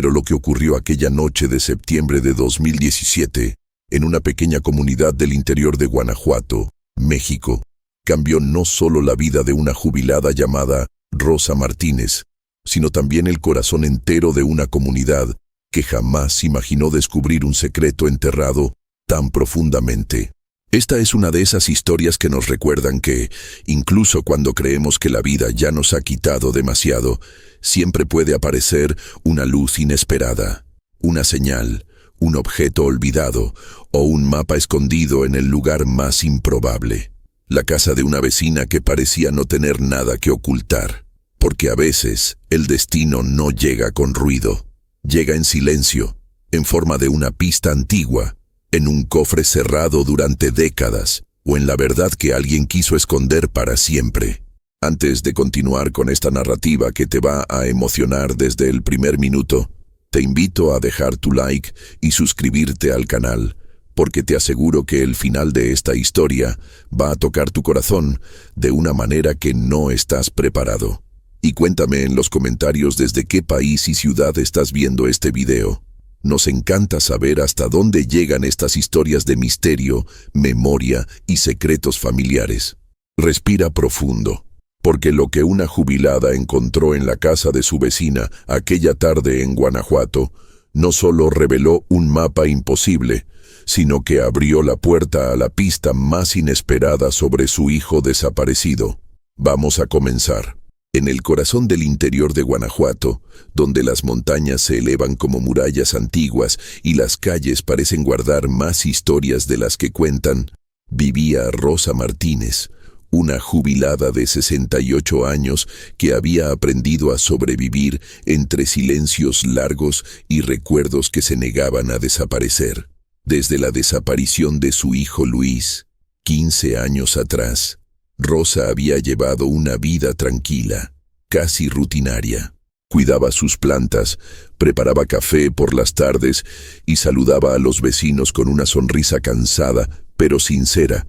Pero lo que ocurrió aquella noche de septiembre de 2017, en una pequeña comunidad del interior de Guanajuato, México, cambió no solo la vida de una jubilada llamada Rosa Martínez, sino también el corazón entero de una comunidad que jamás imaginó descubrir un secreto enterrado tan profundamente. Esta es una de esas historias que nos recuerdan que, incluso cuando creemos que la vida ya nos ha quitado demasiado, siempre puede aparecer una luz inesperada, una señal, un objeto olvidado o un mapa escondido en el lugar más improbable. La casa de una vecina que parecía no tener nada que ocultar, porque a veces el destino no llega con ruido, llega en silencio, en forma de una pista antigua, en un cofre cerrado durante décadas, o en la verdad que alguien quiso esconder para siempre. Antes de continuar con esta narrativa que te va a emocionar desde el primer minuto, te invito a dejar tu like y suscribirte al canal, porque te aseguro que el final de esta historia va a tocar tu corazón de una manera que no estás preparado. Y cuéntame en los comentarios desde qué país y ciudad estás viendo este video. Nos encanta saber hasta dónde llegan estas historias de misterio, memoria y secretos familiares. Respira profundo, porque lo que una jubilada encontró en la casa de su vecina aquella tarde en Guanajuato no solo reveló un mapa imposible, sino que abrió la puerta a la pista más inesperada sobre su hijo desaparecido. Vamos a comenzar. En el corazón del interior de Guanajuato, donde las montañas se elevan como murallas antiguas y las calles parecen guardar más historias de las que cuentan, vivía Rosa Martínez, una jubilada de 68 años que había aprendido a sobrevivir entre silencios largos y recuerdos que se negaban a desaparecer. Desde la desaparición de su hijo Luis, 15 años atrás, Rosa había llevado una vida tranquila, casi rutinaria. Cuidaba sus plantas, preparaba café por las tardes y saludaba a los vecinos con una sonrisa cansada, pero sincera.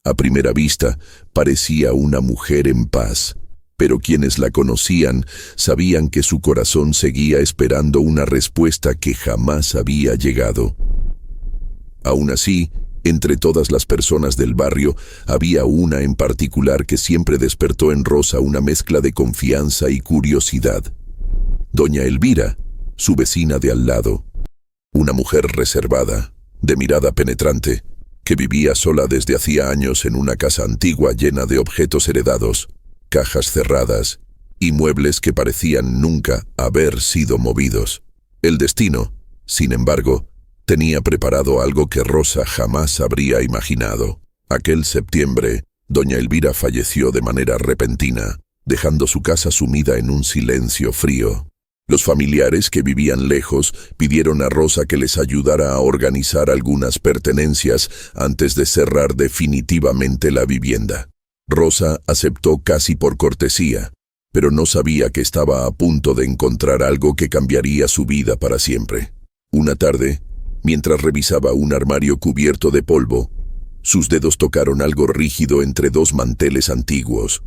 A primera vista, parecía una mujer en paz, pero quienes la conocían sabían que su corazón seguía esperando una respuesta que jamás había llegado. Aún así, entre todas las personas del barrio, había una en particular que siempre despertó en Rosa una mezcla de confianza y curiosidad. Doña Elvira, su vecina de al lado. Una mujer reservada, de mirada penetrante, que vivía sola desde hacía años en una casa antigua llena de objetos heredados, cajas cerradas y muebles que parecían nunca haber sido movidos. El destino, sin embargo, tenía preparado algo que Rosa jamás habría imaginado. Aquel septiembre, doña Elvira falleció de manera repentina, dejando su casa sumida en un silencio frío. Los familiares que vivían lejos pidieron a Rosa que les ayudara a organizar algunas pertenencias antes de cerrar definitivamente la vivienda. Rosa aceptó casi por cortesía, pero no sabía que estaba a punto de encontrar algo que cambiaría su vida para siempre. Una tarde, mientras revisaba un armario cubierto de polvo, sus dedos tocaron algo rígido entre dos manteles antiguos.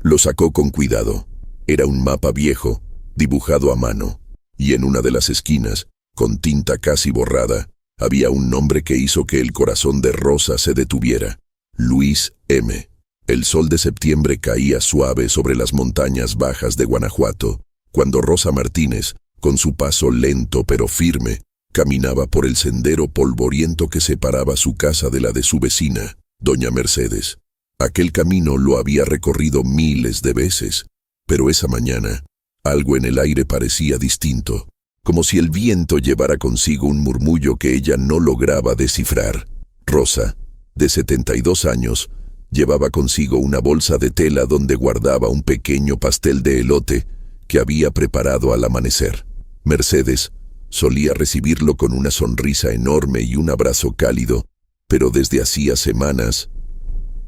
Lo sacó con cuidado. Era un mapa viejo, dibujado a mano, y en una de las esquinas, con tinta casi borrada, había un nombre que hizo que el corazón de Rosa se detuviera. Luis M. El sol de septiembre caía suave sobre las montañas bajas de Guanajuato, cuando Rosa Martínez, con su paso lento pero firme, caminaba por el sendero polvoriento que separaba su casa de la de su vecina, doña Mercedes. Aquel camino lo había recorrido miles de veces, pero esa mañana, algo en el aire parecía distinto, como si el viento llevara consigo un murmullo que ella no lograba descifrar. Rosa, de 72 años, llevaba consigo una bolsa de tela donde guardaba un pequeño pastel de elote que había preparado al amanecer. Mercedes solía recibirlo con una sonrisa enorme y un abrazo cálido, pero desde hacía semanas,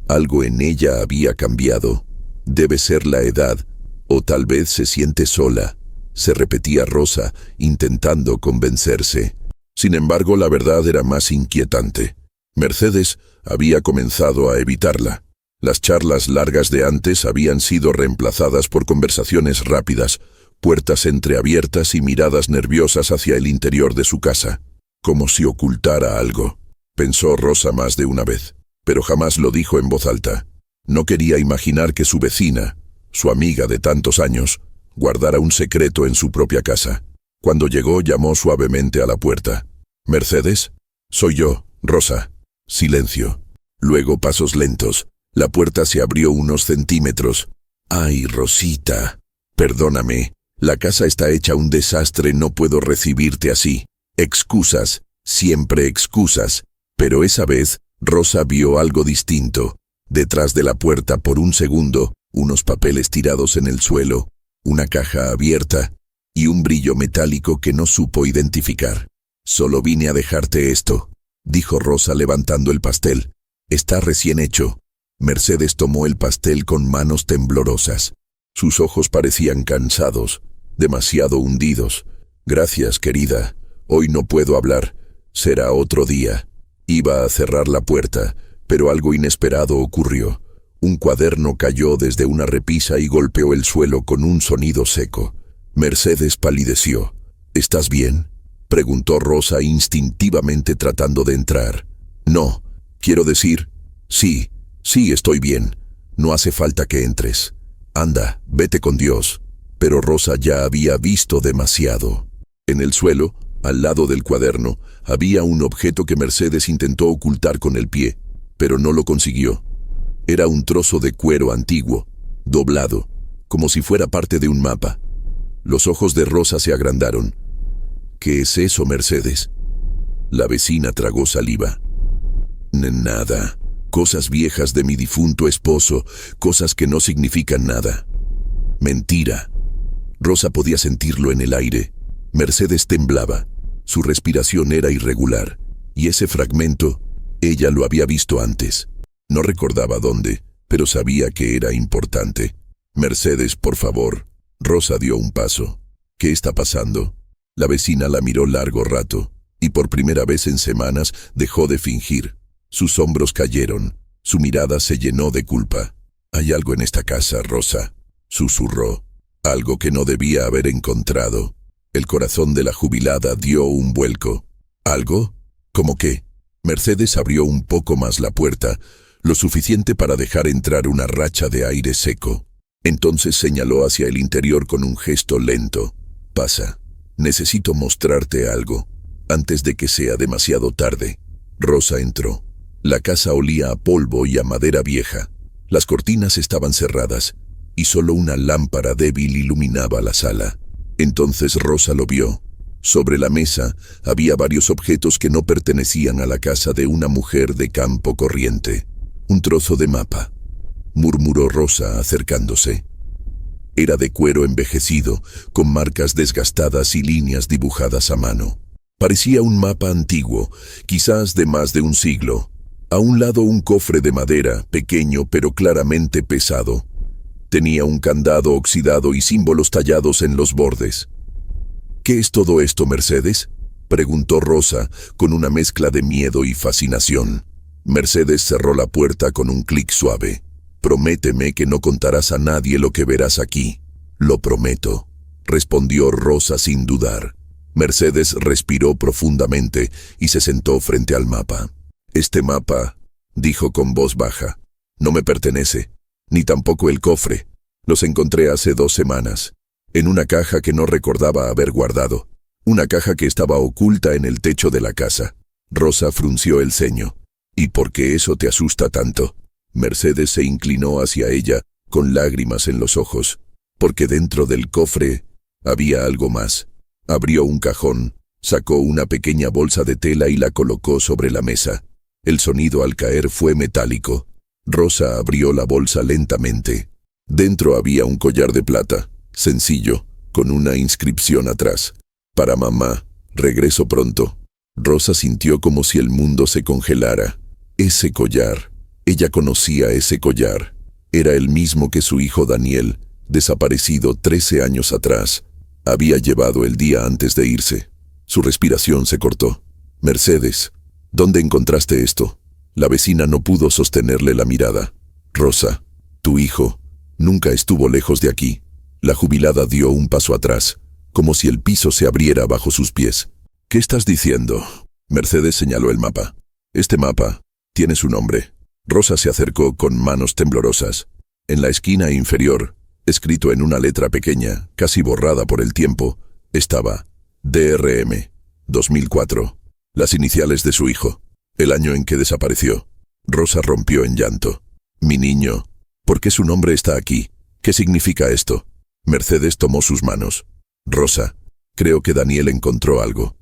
algo en ella había cambiado. Debe ser la edad, o tal vez se siente sola, se repetía Rosa, intentando convencerse. Sin embargo, la verdad era más inquietante. Mercedes había comenzado a evitarla. Las charlas largas de antes habían sido reemplazadas por conversaciones rápidas, puertas entreabiertas y miradas nerviosas hacia el interior de su casa, como si ocultara algo. Pensó Rosa más de una vez, pero jamás lo dijo en voz alta. No quería imaginar que su vecina, su amiga de tantos años, guardara un secreto en su propia casa. Cuando llegó, llamó suavemente a la puerta. «¿Mercedes?» «Soy yo, Rosa». Silencio. Luego pasos lentos. La puerta se abrió unos centímetros. «Ay, Rosita, perdóname. La casa está hecha un desastre, no puedo recibirte así. Excusas, siempre excusas». Pero esa vez, Rosa vio algo distinto. Detrás de la puerta, por un segundo, unos papeles tirados en el suelo, una caja abierta y un brillo metálico que no supo identificar. «Solo vine a dejarte esto», dijo Rosa levantando el pastel. «Está recién hecho». Mercedes tomó el pastel con manos temblorosas. Sus ojos parecían cansados, demasiado hundidos. «Gracias, querida. Hoy no puedo hablar. Será otro día». Iba a cerrar la puerta, pero algo inesperado ocurrió. Un cuaderno cayó desde una repisa y golpeó el suelo con un sonido seco. Mercedes palideció. «¿Estás bien?», preguntó Rosa instintivamente tratando de entrar. «No, quiero decir, sí, estoy bien. No hace falta que entres. Anda, vete con Dios». Pero Rosa ya había visto demasiado. En el suelo, al lado del cuaderno, había un objeto que Mercedes intentó ocultar con el pie, pero no lo consiguió. Era un trozo de cuero antiguo, doblado, como si fuera parte de un mapa. Los ojos de Rosa se agrandaron. «¿Qué es eso, Mercedes?». La vecina tragó saliva. «Nada. Cosas viejas de mi difunto esposo, cosas que no significan nada». «Mentira». Rosa podía sentirlo en el aire. Mercedes temblaba. Su respiración era irregular, y ese fragmento, ella lo había visto antes. No recordaba dónde, pero sabía que era importante. «Mercedes, por favor». Rosa dio un paso. «¿Qué está pasando?». La vecina la miró largo rato, y por primera vez en semanas dejó de fingir. Sus hombros cayeron, su mirada se llenó de culpa. «Hay algo en esta casa, Rosa», susurró. Algo que no debía haber encontrado. El corazón de la jubilada dio un vuelco. ¿Algo? ¿Cómo qué? Mercedes abrió un poco más la puerta, lo suficiente para dejar entrar una racha de aire seco. Entonces señaló hacia el interior con un gesto lento. «Pasa. Necesito mostrarte algo, antes de que sea demasiado tarde». Rosa entró. La casa olía a polvo y a madera vieja. Las cortinas estaban cerradas, y solo una lámpara débil iluminaba la sala. Entonces Rosa lo vio. Sobre la mesa había varios objetos que no pertenecían a la casa de una mujer de campo corriente. «Un trozo de mapa», murmuró Rosa acercándose. Era de cuero envejecido, con marcas desgastadas y líneas dibujadas a mano. Parecía un mapa antiguo, quizás de más de un siglo. A un lado un cofre de madera, pequeño pero claramente pesado. Tenía un candado oxidado y símbolos tallados en los bordes. «¿Qué es todo esto, Mercedes?», preguntó Rosa, con una mezcla de miedo y fascinación. Mercedes cerró la puerta con un clic suave. «Prométeme que no contarás a nadie lo que verás aquí». «Lo prometo», respondió Rosa sin dudar. Mercedes respiró profundamente y se sentó frente al mapa. «Este mapa», dijo con voz baja, «no me pertenece, ni tampoco el cofre. Los encontré hace 2 semanas, en una caja que no recordaba haber guardado, una caja que estaba oculta en el techo de la casa». Rosa frunció el ceño. «¿Y por qué eso te asusta tanto?». Mercedes se inclinó hacia ella, con lágrimas en los ojos. «Porque dentro del cofre había algo más». Abrió un cajón, sacó una pequeña bolsa de tela y la colocó sobre la mesa. El sonido al caer fue metálico. Rosa abrió la bolsa lentamente. Dentro había un collar de plata, sencillo, con una inscripción atrás. «Para mamá, regreso pronto». Rosa sintió como si el mundo se congelara. Ese collar. Ella conocía ese collar. Era el mismo que su hijo Daniel, desaparecido 13 años atrás, había llevado el día antes de irse. Su respiración se cortó. «Mercedes, ¿dónde encontraste esto?». La vecina no pudo sostenerle la mirada. «Rosa, tu hijo, nunca estuvo lejos de aquí. La jubilada dio un paso atrás, como si el piso se abriera bajo sus pies. «¿Qué estás diciendo?». Mercedes señaló el mapa. «Este mapa tiene su nombre». Rosa se acercó con manos temblorosas. En la esquina inferior, escrito en una letra pequeña, casi borrada por el tiempo, estaba DRM 2004, las iniciales de su hijo, el año en que desapareció. Rosa rompió en llanto. «Mi niño, ¿por qué su nombre está aquí? ¿Qué significa esto?». Mercedes tomó sus manos. «Rosa, creo que Daniel encontró algo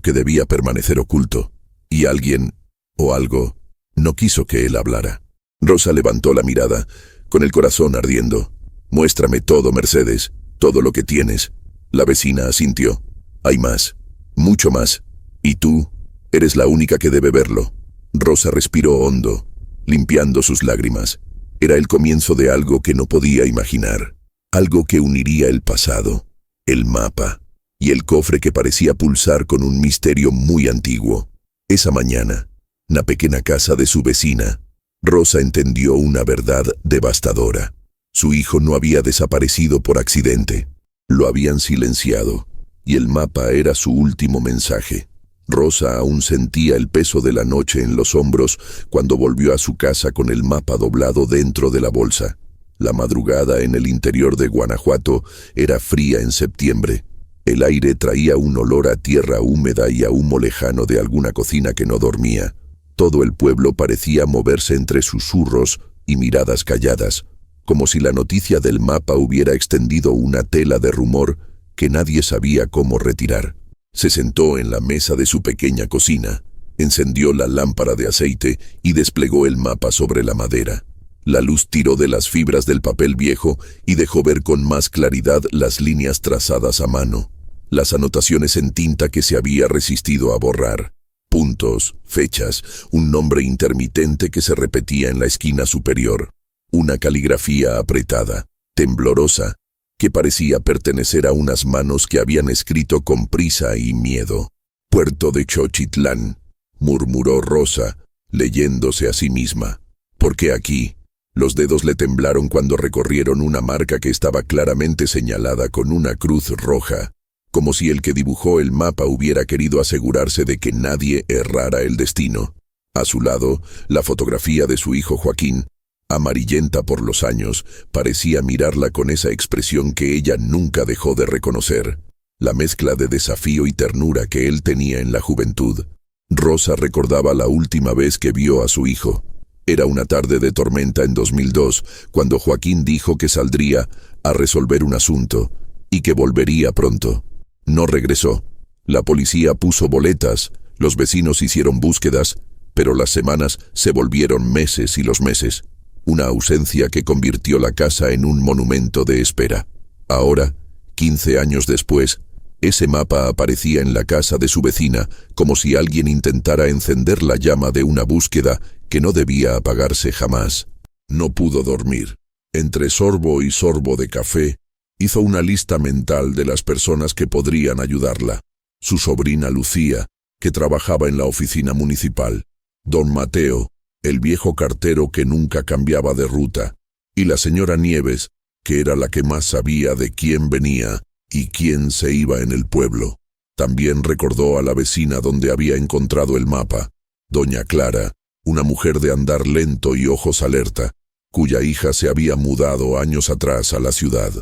que debía permanecer oculto, y alguien, o algo, no quiso que él hablara». Rosa levantó la mirada, con el corazón ardiendo. «Muéstrame todo, Mercedes, todo lo que tienes». La vecina asintió. «Hay más, mucho más, y tú eres la única que debe verlo». Rosa respiró hondo, limpiando sus lágrimas. Era el comienzo de algo que no podía imaginar, algo que uniría el pasado, el mapa, y el cofre que parecía pulsar con un misterio muy antiguo. Esa mañana, en la pequeña casa de su vecina, Rosa entendió una verdad devastadora. Su hijo no había desaparecido por accidente. Lo habían silenciado, y el mapa era su último mensaje. Rosa aún sentía el peso de la noche en los hombros cuando volvió a su casa con el mapa doblado dentro de la bolsa. La madrugada en el interior de Guanajuato era fría en septiembre. El aire traía un olor a tierra húmeda y a humo lejano de alguna cocina que no dormía. Todo el pueblo parecía moverse entre susurros y miradas calladas, como si la noticia del mapa hubiera extendido una tela de rumor que nadie sabía cómo retirar. Se sentó en la mesa de su pequeña cocina, encendió la lámpara de aceite y desplegó el mapa sobre la madera. La luz tiró de las fibras del papel viejo y dejó ver con más claridad las líneas trazadas a mano, las anotaciones en tinta que se había resistido a borrar, puntos, fechas, un nombre intermitente que se repetía en la esquina superior, una caligrafía apretada, temblorosa, que parecía pertenecer a unas manos que habían escrito con prisa y miedo. «Puerto de Xochitlán», murmuró Rosa, leyéndose a sí misma. «¿Por qué aquí?». Los dedos le temblaron cuando recorrieron una marca que estaba claramente señalada con una cruz roja, como si el que dibujó el mapa hubiera querido asegurarse de que nadie errara el destino. A su lado, la fotografía de su hijo Joaquín, amarillenta por los años, parecía mirarla con esa expresión que ella nunca dejó de reconocer, la mezcla de desafío y ternura que él tenía en la juventud. Rosa recordaba la última vez que vio a su hijo. Era una tarde de tormenta en 2002, cuando Joaquín dijo que saldría a resolver un asunto y que volvería pronto. No regresó. La policía puso boletas, los vecinos hicieron búsquedas, pero las semanas se volvieron meses y los meses. Una ausencia que convirtió la casa en un monumento de espera. Ahora, 15 años después, ese mapa aparecía en la casa de su vecina como si alguien intentara encender la llama de una búsqueda que no debía apagarse jamás. No pudo dormir. Entre sorbo y sorbo de café, hizo una lista mental de las personas que podrían ayudarla. Su sobrina Lucía, que trabajaba en la oficina municipal. Don Mateo, el viejo cartero que nunca cambiaba de ruta, y la señora Nieves, que era la que más sabía de quién venía y quién se iba en el pueblo. También recordó a la vecina donde había encontrado el mapa, doña Clara, una mujer de andar lento y ojos alerta, cuya hija se había mudado años atrás a la ciudad.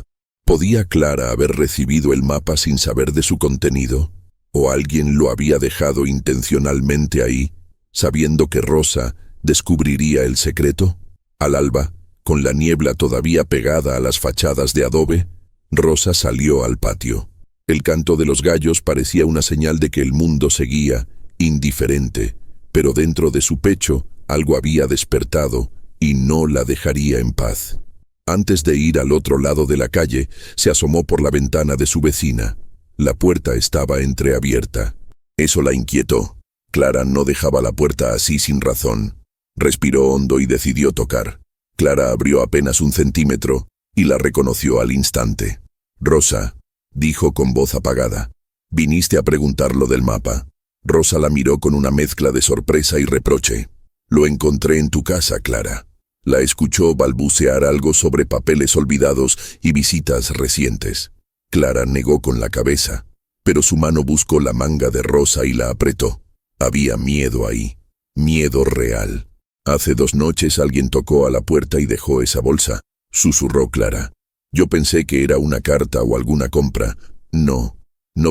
¿Podía Clara haber recibido el mapa sin saber de su contenido? ¿O alguien lo había dejado intencionalmente ahí, sabiendo que Rosa descubriría el secreto? Al alba, con la niebla todavía pegada a las fachadas de adobe, Rosa salió al patio. El canto de los gallos parecía una señal de que el mundo seguía, indiferente, pero dentro de su pecho algo había despertado y no la dejaría en paz. Antes de ir al otro lado de la calle, se asomó por la ventana de su vecina. La puerta estaba entreabierta. Eso la inquietó. Clara no dejaba la puerta así sin razón. Respiró hondo y decidió tocar. Clara abrió apenas 1 centímetro y la reconoció al instante. «Rosa», dijo con voz apagada, «¿viniste a preguntar lo del mapa?». Rosa la miró con una mezcla de sorpresa y reproche. «Lo encontré en tu casa, Clara». La escuchó balbucear algo sobre papeles olvidados y visitas recientes. Clara negó con la cabeza, pero su mano buscó la manga de Rosa y la apretó. Había miedo ahí, miedo real. «Hace 2 noches alguien tocó a la puerta y dejó esa bolsa», susurró Clara. «Yo pensé que era una carta o alguna compra. No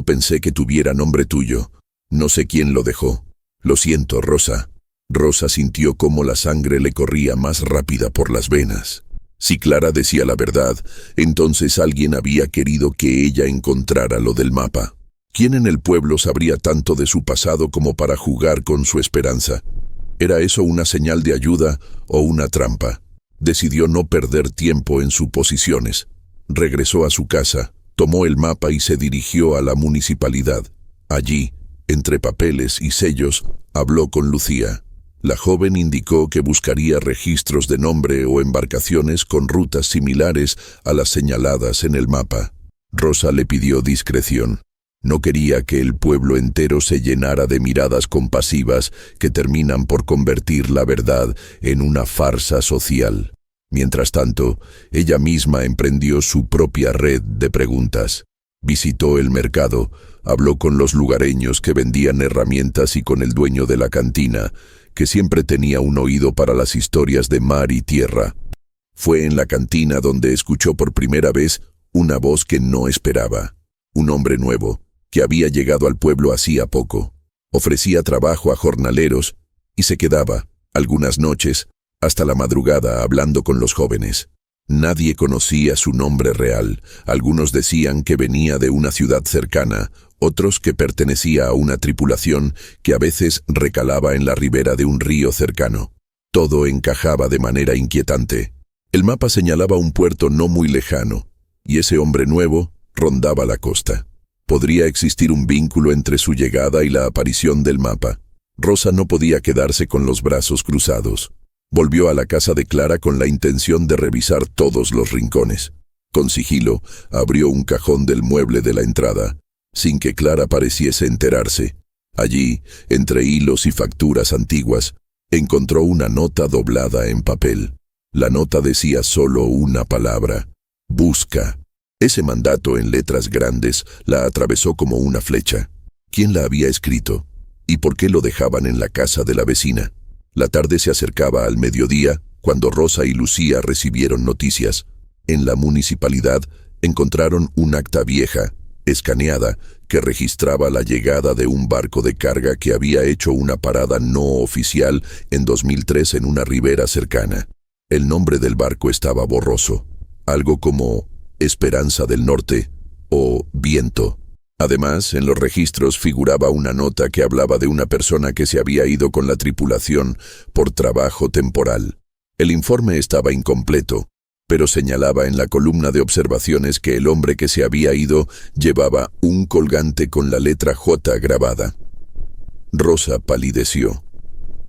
pensé que tuviera nombre tuyo. No sé quién lo dejó. Lo siento, Rosa». Rosa sintió cómo la sangre le corría más rápida por las venas. Si Clara decía la verdad, entonces alguien había querido que ella encontrara lo del mapa. ¿Quién en el pueblo sabría tanto de su pasado como para jugar con su esperanza? ¿Era eso una señal de ayuda o una trampa? Decidió no perder tiempo en suposiciones. Regresó a su casa, tomó el mapa y se dirigió a la municipalidad. Allí, entre papeles y sellos, habló con Lucía. La joven indicó que buscaría registros de nombre o embarcaciones con rutas similares a las señaladas en el mapa. Rosa le pidió discreción. No quería que el pueblo entero se llenara de miradas compasivas que terminan por convertir la verdad en una farsa social. Mientras tanto, ella misma emprendió su propia red de preguntas. Visitó el mercado, habló con los lugareños que vendían herramientas y con el dueño de la cantina, que siempre tenía un oído para las historias de mar y tierra. Fue en la cantina donde escuchó por primera vez una voz que no esperaba. Un hombre nuevo, que había llegado al pueblo hacía poco. Ofrecía trabajo a jornaleros y se quedaba, algunas noches, hasta la madrugada hablando con los jóvenes. Nadie conocía su nombre real. Algunos decían que venía de una ciudad cercana, otros que pertenecía a una tripulación que a veces recalaba en la ribera de un río cercano. Todo encajaba de manera inquietante. El mapa señalaba un puerto no muy lejano, y ese hombre nuevo rondaba la costa. ¿Podría existir un vínculo entre su llegada y la aparición del mapa? Rosa no podía quedarse con los brazos cruzados. Volvió a la casa de Clara con la intención de revisar todos los rincones. Con sigilo, abrió un cajón del mueble de la entrada, sin que Clara pareciese enterarse. Allí, entre hilos y facturas antiguas, encontró una nota doblada en papel. La nota decía solo una palabra: busca. Ese mandato en letras grandes la atravesó como una flecha. ¿Quién la había escrito? ¿Y por qué lo dejaban en la casa de la vecina? La tarde se acercaba al mediodía cuando Rosa y Lucía recibieron noticias. En la municipalidad encontraron un acta vieja, escaneada, que registraba la llegada de un barco de carga que había hecho una parada no oficial en 2003 en una ribera cercana. El nombre del barco estaba borroso, algo como Esperanza del Norte o Viento. Además, en los registros figuraba una nota que hablaba de una persona que se había ido con la tripulación por trabajo temporal. El informe estaba incompleto, pero señalaba en la columna de observaciones que el hombre que se había ido llevaba un colgante con la letra J grabada. Rosa palideció.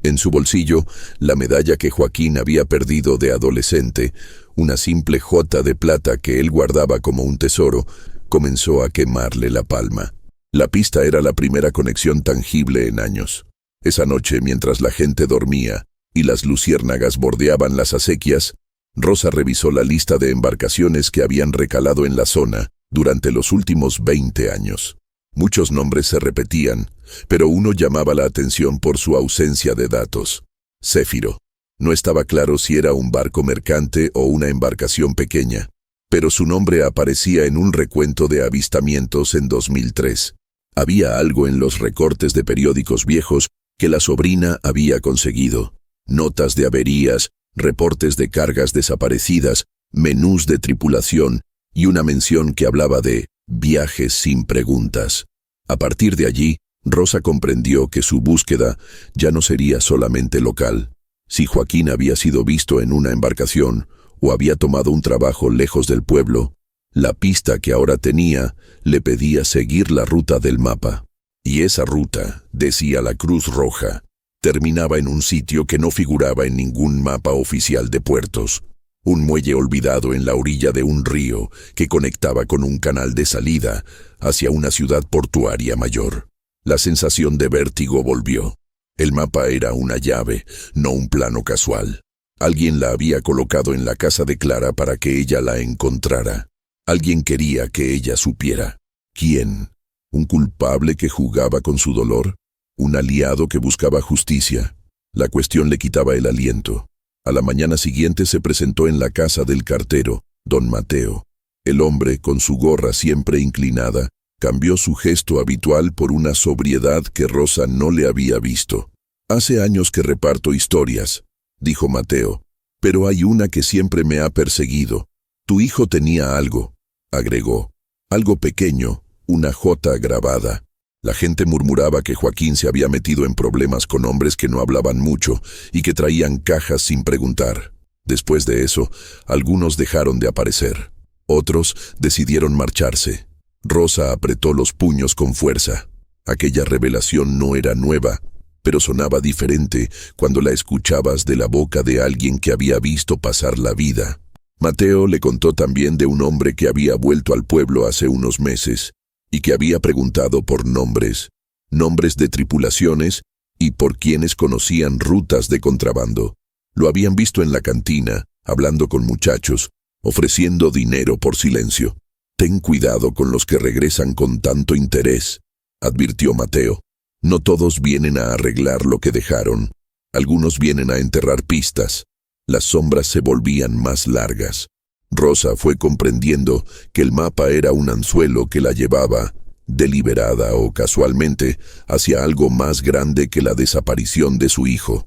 En su bolsillo, la medalla que Joaquín había perdido de adolescente, una simple J de plata que él guardaba como un tesoro, comenzó a quemarle la palma. La pista era la primera conexión tangible en años. Esa noche, mientras la gente dormía y las luciérnagas bordeaban las acequias, Rosa revisó la lista de embarcaciones que habían recalado en la zona durante los últimos 20 años. Muchos nombres se repetían, pero uno llamaba la atención por su ausencia de datos: Céfiro. No estaba claro si era un barco mercante o una embarcación pequeña, pero su nombre aparecía en un recuento de avistamientos en 2003. Había algo en los recortes de periódicos viejos que la sobrina había conseguido: notas de averías, reportes de cargas desaparecidas, menús de tripulación y una mención que hablaba de viajes sin preguntas. A partir de allí, Rosa comprendió que su búsqueda ya no sería solamente local. Si Joaquín había sido visto en una embarcación o había tomado un trabajo lejos del pueblo, la pista que ahora tenía le pedía seguir la ruta del mapa. Y esa ruta, decía la Cruz Roja, terminaba en un sitio que no figuraba en ningún mapa oficial de puertos: un muelle olvidado en la orilla de un río que conectaba con un canal de salida hacia una ciudad portuaria mayor. La sensación de vértigo volvió. El mapa era una llave, no un plano casual. Alguien la había colocado en la casa de Clara para que ella la encontrara. Alguien quería que ella supiera. ¿Quién? ¿Un culpable que jugaba con su dolor? ¿Un aliado que buscaba justicia? La cuestión le quitaba el aliento. A la mañana siguiente se presentó en la casa del cartero, don Mateo. El hombre, con su gorra siempre inclinada, cambió su gesto habitual por una sobriedad que Rosa no le había visto. «Hace años que reparto historias», dijo Mateo, «pero hay una que siempre me ha perseguido. Tu hijo tenía algo», agregó, «algo pequeño, una J grabada». La gente murmuraba que Joaquín se había metido en problemas con hombres que no hablaban mucho y que traían cajas sin preguntar. Después de eso, algunos dejaron de aparecer. Otros decidieron marcharse. Rosa apretó los puños con fuerza. Aquella revelación no era nueva, pero sonaba diferente cuando la escuchabas de la boca de alguien que había visto pasar la vida. Mateo le contó también de un hombre que había vuelto al pueblo hace unos meses y que había preguntado por nombres de tripulaciones y por quienes conocían rutas de contrabando. Lo habían visto en la cantina, hablando con muchachos, ofreciendo dinero por silencio. «Ten cuidado con los que regresan con tanto interés», advirtió Mateo. «No todos vienen a arreglar lo que dejaron. Algunos vienen a enterrar pistas». Las sombras se volvían más largas. Rosa fue comprendiendo que el mapa era un anzuelo que la llevaba, deliberada o casualmente, hacia algo más grande que la desaparición de su hijo.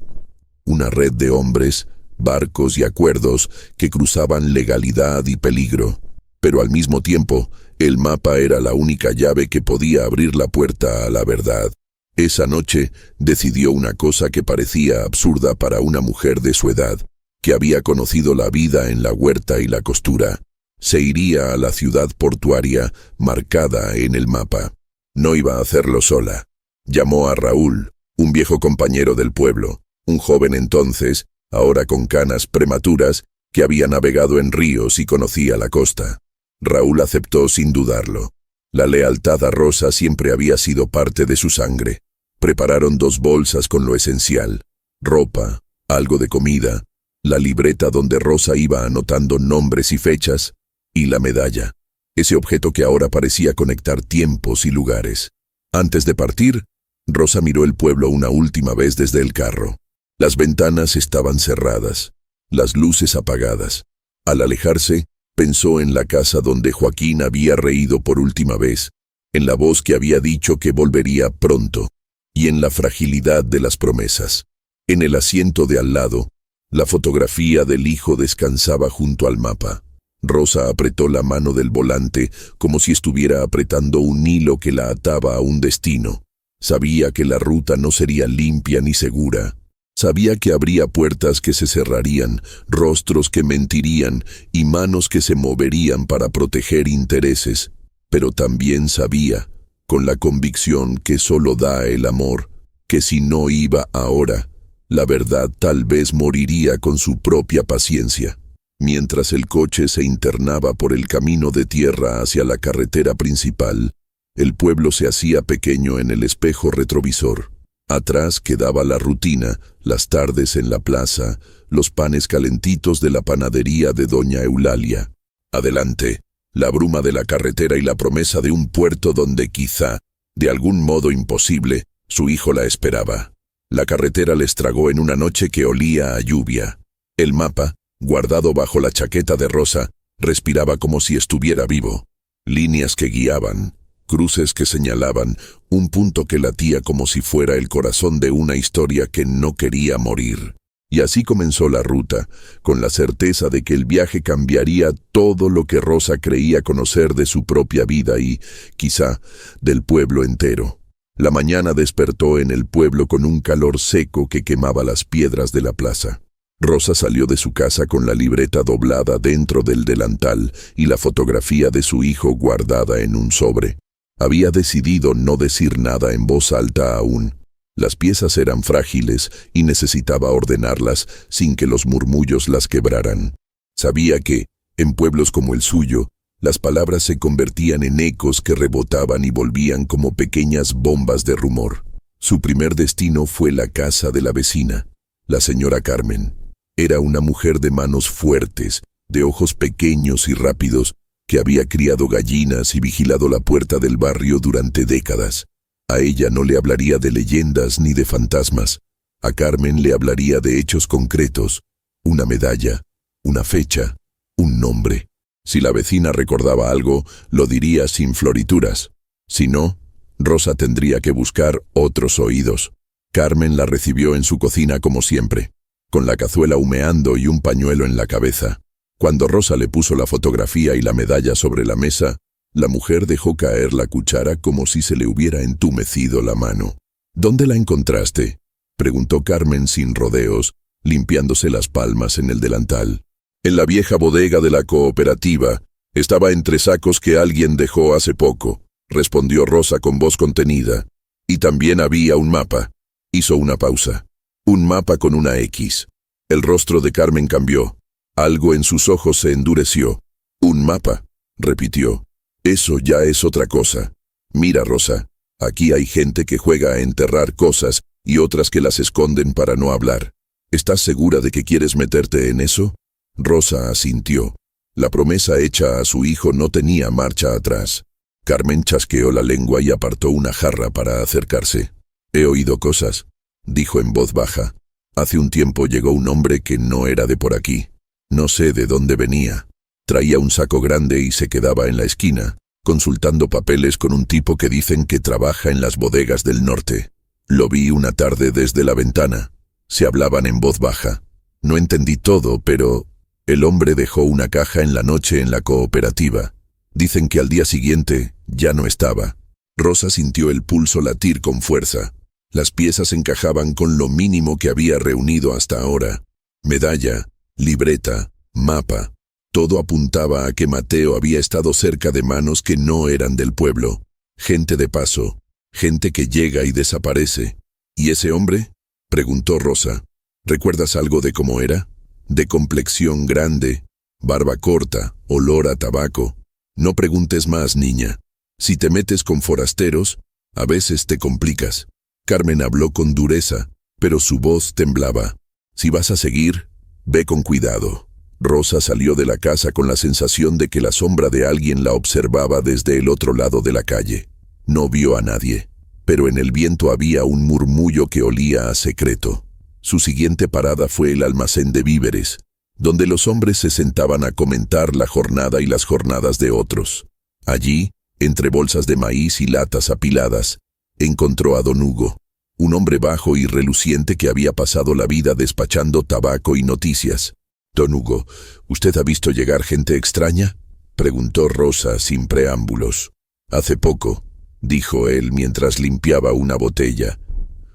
Una red de hombres, barcos y acuerdos que cruzaban legalidad y peligro. Pero al mismo tiempo, el mapa era la única llave que podía abrir la puerta a la verdad. Esa noche decidió una cosa que parecía absurda para una mujer de su edad, que había conocido la vida en la huerta y la costura. Se iría a la ciudad portuaria marcada en el mapa. No iba a hacerlo sola. Llamó a Raúl, un viejo compañero del pueblo, un joven entonces, ahora con canas prematuras, que había navegado en ríos y conocía la costa. Raúl aceptó sin dudarlo. La lealtad a Rosa siempre había sido parte de su sangre. Prepararon 2 bolsas con lo esencial: ropa, algo de comida, la libreta donde Rosa iba anotando nombres y fechas, y la medalla, ese objeto que ahora parecía conectar tiempos y lugares. Antes de partir, Rosa miró el pueblo una última vez desde el carro. Las ventanas estaban cerradas, las luces apagadas. Al alejarse, pensó en la casa donde Joaquín había reído por última vez, en la voz que había dicho que volvería pronto, y en la fragilidad de las promesas. En el asiento de al lado, la fotografía del hijo descansaba junto al mapa. Rosa apretó la mano del volante como si estuviera apretando un hilo que la ataba a un destino. Sabía que la ruta no sería limpia ni segura. Sabía que habría puertas que se cerrarían, rostros que mentirían y manos que se moverían para proteger intereses. Pero también sabía, con la convicción que solo da el amor, que si no iba ahora, la verdad tal vez moriría con su propia paciencia. Mientras el coche se internaba por el camino de tierra hacia la carretera principal, el pueblo se hacía pequeño en el espejo retrovisor. Atrás quedaba la rutina, las tardes en la plaza, los panes calentitos de la panadería de doña Eulalia. Adelante, la bruma de la carretera y la promesa de un puerto donde quizá, de algún modo imposible, su hijo la esperaba. La carretera les tragó en una noche que olía a lluvia. El mapa, guardado bajo la chaqueta de Rosa, respiraba como si estuviera vivo. Líneas que guiaban, cruces que señalaban, un punto que latía como si fuera el corazón de una historia que no quería morir. Y así comenzó la ruta, con la certeza de que el viaje cambiaría todo lo que Rosa creía conocer de su propia vida y, quizá, del pueblo entero. La mañana despertó en el pueblo con un calor seco que quemaba las piedras de la plaza. Rosa salió de su casa con la libreta doblada dentro del delantal y la fotografía de su hijo guardada en un sobre. Había decidido no decir nada en voz alta aún. Las piezas eran frágiles y necesitaba ordenarlas sin que los murmullos las quebraran. Sabía que, en pueblos como el suyo, las palabras se convertían en ecos que rebotaban y volvían como pequeñas bombas de rumor. Su primer destino fue la casa de la vecina, la señora Carmen. Era una mujer de manos fuertes, de ojos pequeños y rápidos, que había criado gallinas y vigilado la puerta del barrio durante décadas. A ella no le hablaría de leyendas ni de fantasmas. A Carmen le hablaría de hechos concretos, una medalla, una fecha, un nombre. Si la vecina recordaba algo, lo diría sin florituras. Si no, Rosa tendría que buscar otros oídos. Carmen la recibió en su cocina como siempre, con la cazuela humeando y un pañuelo en la cabeza. Cuando Rosa le puso la fotografía y la medalla sobre la mesa, la mujer dejó caer la cuchara como si se le hubiera entumecido la mano. ¿Dónde la encontraste?, preguntó Carmen sin rodeos, limpiándose las palmas en el delantal. En la vieja bodega de la cooperativa. Estaba entre sacos que alguien dejó hace poco, respondió Rosa con voz contenida. Y también había un mapa. Hizo una pausa. Un mapa con una X. El rostro de Carmen cambió. Algo en sus ojos se endureció. Un mapa, repitió. Eso ya es otra cosa. Mira, Rosa, aquí hay gente que juega a enterrar cosas y otras que las esconden para no hablar. ¿Estás segura de que quieres meterte en eso? Rosa asintió. La promesa hecha a su hijo no tenía marcha atrás. Carmen chasqueó la lengua y apartó una jarra para acercarse. He oído cosas, dijo en voz baja. Hace un tiempo llegó un hombre que no era de por aquí. No sé de dónde venía. Traía un saco grande y se quedaba en la esquina, consultando papeles con un tipo que dicen que trabaja en las bodegas del norte. Lo vi una tarde desde la ventana. Se hablaban en voz baja. No entendí todo, pero el hombre dejó una caja en la noche en la cooperativa. Dicen que al día siguiente ya no estaba. Rosa sintió el pulso latir con fuerza. Las piezas encajaban con lo mínimo que había reunido hasta ahora. Medalla, libreta, mapa. Todo apuntaba a que Mateo había estado cerca de manos que no eran del pueblo. Gente de paso, gente que llega y desaparece. ¿Y ese hombre?, preguntó Rosa. ¿Recuerdas algo de cómo era? De complexión grande, barba corta, olor a tabaco. No preguntes más, niña. Si te metes con forasteros, a veces te complicas. Carmen habló con dureza, pero su voz temblaba. Si vas a seguir, ve con cuidado. Rosa salió de la casa con la sensación de que la sombra de alguien la observaba desde el otro lado de la calle. No vio a nadie, pero en el viento había un murmullo que olía a secreto. Su siguiente parada fue el almacén de víveres, donde los hombres se sentaban a comentar la jornada y las jornadas de otros. Allí, entre bolsas de maíz y latas apiladas, encontró a don Hugo, un hombre bajo y reluciente que había pasado la vida despachando tabaco y noticias. «Don Hugo, ¿usted ha visto llegar gente extraña?», preguntó Rosa sin preámbulos. «Hace poco», dijo él mientras limpiaba una botella.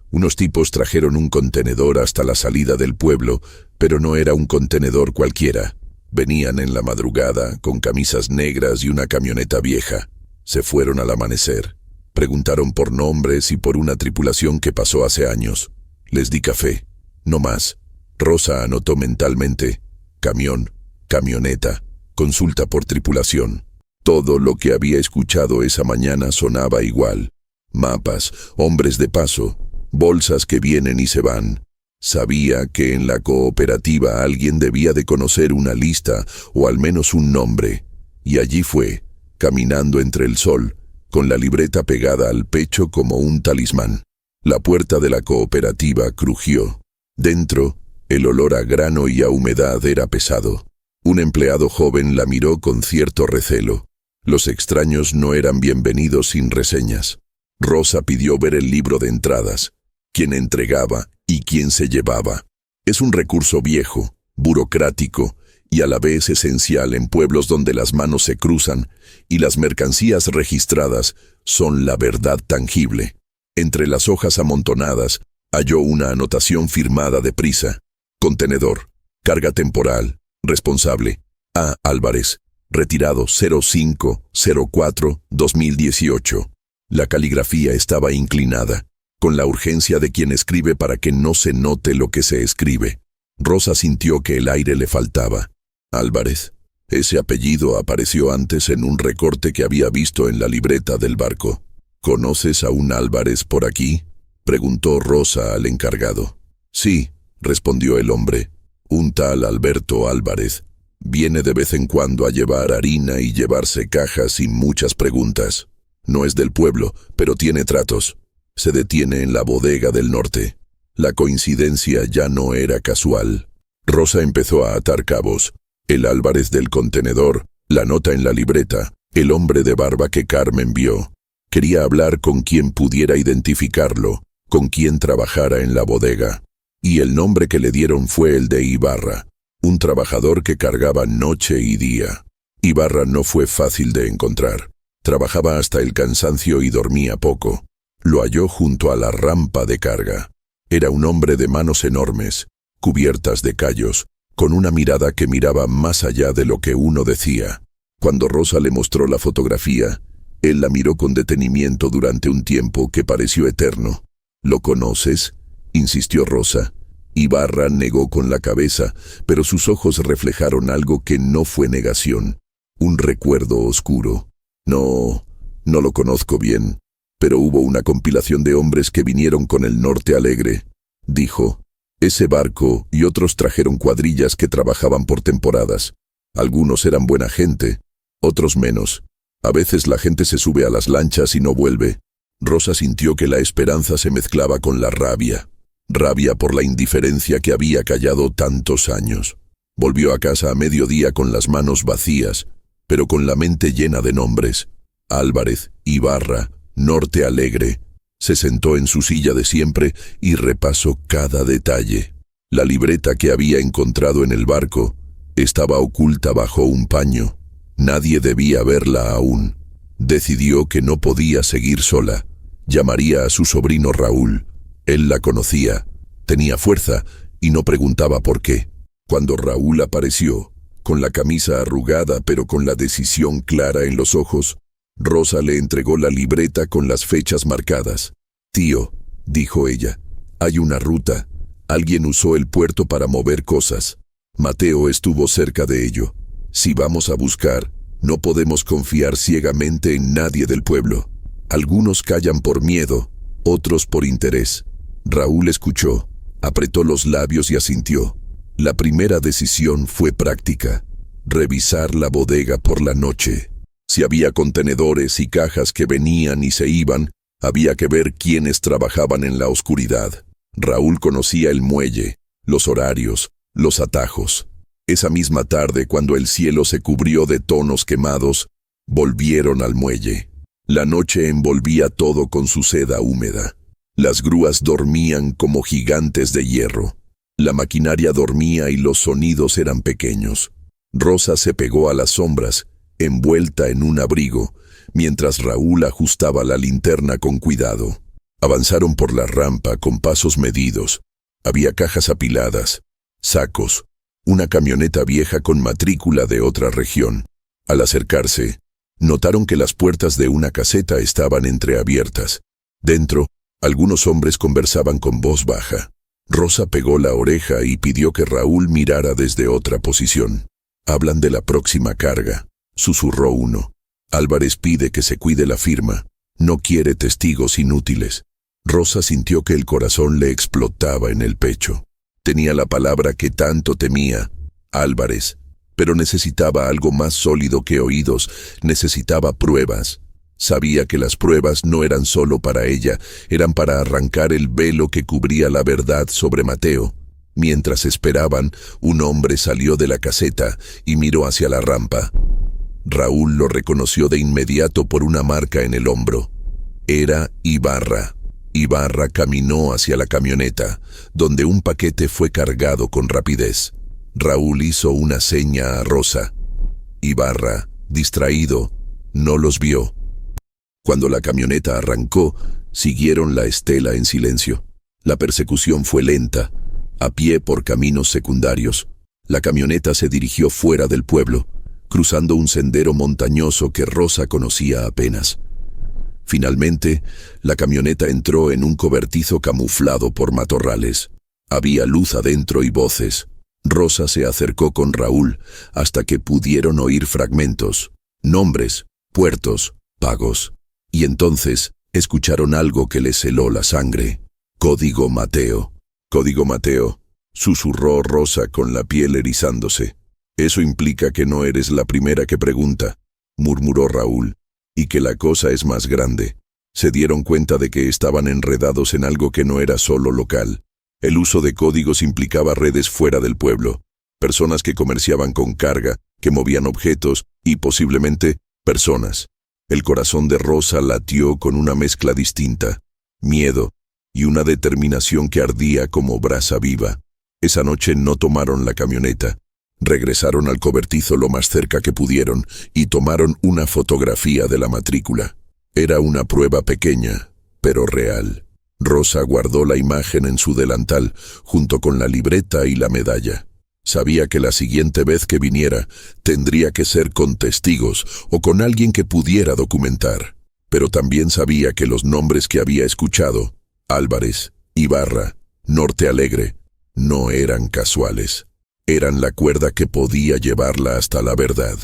«Unos tipos trajeron un contenedor hasta la salida del pueblo, pero no era un contenedor cualquiera. Venían en la madrugada, con camisas negras y una camioneta vieja. Se fueron al amanecer. Preguntaron por nombres y por una tripulación que pasó hace años. Les di café. No más». Rosa anotó mentalmente: camión, camioneta, consulta por tripulación. Todo lo que había escuchado esa mañana sonaba igual. Mapas, hombres de paso, bolsas que vienen y se van. Sabía que en la cooperativa alguien debía de conocer una lista o al menos un nombre. Y allí fue, caminando entre el sol, con la libreta pegada al pecho como un talismán. La puerta de la cooperativa crujió. Dentro, el olor a grano y a humedad era pesado. Un empleado joven la miró con cierto recelo. Los extraños no eran bienvenidos sin reseñas. Rosa pidió ver el libro de entradas, quién entregaba y quién se llevaba. Es un recurso viejo, burocrático y a la vez esencial en pueblos donde las manos se cruzan y las mercancías registradas son la verdad tangible. Entre las hojas amontonadas halló una anotación firmada deprisa. Contenedor, carga temporal, responsable, A. Álvarez, retirado 05-04-2018. La caligrafía estaba inclinada, con la urgencia de quien escribe para que no se note lo que se escribe. Rosa sintió que el aire le faltaba. Álvarez. Ese apellido apareció antes en un recorte que había visto en la libreta del barco. ¿Conoces a un Álvarez por aquí?, preguntó Rosa al encargado. Sí, respondió el hombre. Un tal Alberto Álvarez viene de vez en cuando a llevar harina y llevarse cajas sin muchas preguntas. No es del pueblo, pero tiene tratos. Se detiene en la bodega del norte. La coincidencia ya no era casual. Rosa empezó a atar cabos. El Álvarez del contenedor, la nota en la libreta, el hombre de barba que Carmen vio. Quería hablar con quien pudiera identificarlo, con quien trabajara en la bodega. Y el nombre que le dieron fue el de Ibarra, un trabajador que cargaba noche y día. Ibarra no fue fácil de encontrar. Trabajaba hasta el cansancio y dormía poco. Lo halló junto a la rampa de carga. Era un hombre de manos enormes, cubiertas de callos, con una mirada que miraba más allá de lo que uno decía. Cuando Rosa le mostró la fotografía, él la miró con detenimiento durante un tiempo que pareció eterno. ¿Lo conoces?, insistió Rosa. Ibarra negó con la cabeza, pero sus ojos reflejaron algo que no fue negación, un recuerdo oscuro. No lo conozco bien, pero hubo una compilación de hombres que vinieron con el Norte Alegre, dijo. Ese barco y otros trajeron cuadrillas que trabajaban por temporadas. Algunos eran buena gente, otros menos. A veces la gente se sube a las lanchas y no vuelve. Rosa sintió que la esperanza se mezclaba con la rabia. Rabia por la indiferencia que había callado tantos años. Volvió a casa a mediodía con las manos vacías, pero con la mente llena de nombres. Álvarez, Ibarra, Norte Alegre. Se sentó en su silla de siempre y repasó cada detalle. La libreta que había encontrado en el barco estaba oculta bajo un paño. Nadie debía verla aún. Decidió que no podía seguir sola. Llamaría a su sobrino Raúl. Él la conocía, tenía fuerza y no preguntaba por qué. Cuando Raúl apareció, con la camisa arrugada pero con la decisión clara en los ojos, Rosa le entregó la libreta con las fechas marcadas. Tío, dijo ella, hay una ruta. Alguien usó el puerto para mover cosas. Mateo estuvo cerca de ello. Si vamos a buscar, no podemos confiar ciegamente en nadie del pueblo. Algunos callan por miedo, otros por interés. Raúl escuchó, apretó los labios y asintió. La primera decisión fue práctica: revisar la bodega por la noche. Si había contenedores y cajas que venían y se iban, había que ver quiénes trabajaban en la oscuridad. Raúl conocía el muelle, los horarios, los atajos. Esa misma tarde, cuando el cielo se cubrió de tonos quemados, volvieron al muelle. La noche envolvía todo con su seda húmeda. Las grúas dormían como gigantes de hierro. La maquinaria dormía y los sonidos eran pequeños. Rosa se pegó a las sombras, envuelta en un abrigo, mientras Raúl ajustaba la linterna con cuidado. Avanzaron por la rampa con pasos medidos. Había cajas apiladas, sacos, una camioneta vieja con matrícula de otra región. Al acercarse, notaron que las puertas de una caseta estaban entreabiertas. Dentro, algunos hombres conversaban con voz baja. Rosa pegó la oreja y pidió que Raúl mirara desde otra posición. «Hablan de la próxima carga», susurró uno. «Álvarez pide que se cuide la firma. No quiere testigos inútiles». Rosa sintió que el corazón le explotaba en el pecho. Tenía la palabra que tanto temía, Álvarez, pero necesitaba algo más sólido que oídos, necesitaba pruebas. Sabía que las pruebas no eran solo para ella, eran para arrancar el velo que cubría la verdad sobre Mateo. Mientras esperaban, un hombre salió de la caseta y miró hacia la rampa. Raúl lo reconoció de inmediato por una marca en el hombro. Era Ibarra. Ibarra caminó hacia la camioneta, donde un paquete fue cargado con rapidez. Raúl hizo una seña a Rosa. Ibarra, distraído, no los vio. Cuando la camioneta arrancó, siguieron la estela en silencio. La persecución fue lenta, a pie por caminos secundarios. La camioneta se dirigió fuera del pueblo, cruzando un sendero montañoso que Rosa conocía apenas. Finalmente, la camioneta entró en un cobertizo camuflado por matorrales. Había luz adentro y voces. Rosa se acercó con Raúl hasta que pudieron oír fragmentos, nombres, puertos, pagos. Y entonces escucharon algo que les heló la sangre. Código Mateo. Código Mateo. susurró Rosa con la piel erizándose. Eso implica que no eres la primera que pregunta, murmuró Raúl, y que la cosa es más grande. Se dieron cuenta de que estaban enredados en algo que no era solo local. El uso de códigos implicaba redes fuera del pueblo, personas que comerciaban con carga, que movían objetos y, posiblemente, personas. El corazón de Rosa latió con una mezcla distinta, miedo y una determinación que ardía como brasa viva. Esa noche no tomaron la camioneta. Regresaron al cobertizo lo más cerca que pudieron y tomaron una fotografía de la matrícula. Era una prueba pequeña, pero real. Rosa guardó la imagen en su delantal, junto con la libreta y la medalla. Sabía que la siguiente vez que viniera, tendría que ser con testigos o con alguien que pudiera documentar. Pero también sabía que los nombres que había escuchado, Álvarez, Ibarra, Norte Alegre, no eran casuales. Eran la cuerda que podía llevarla hasta la verdad.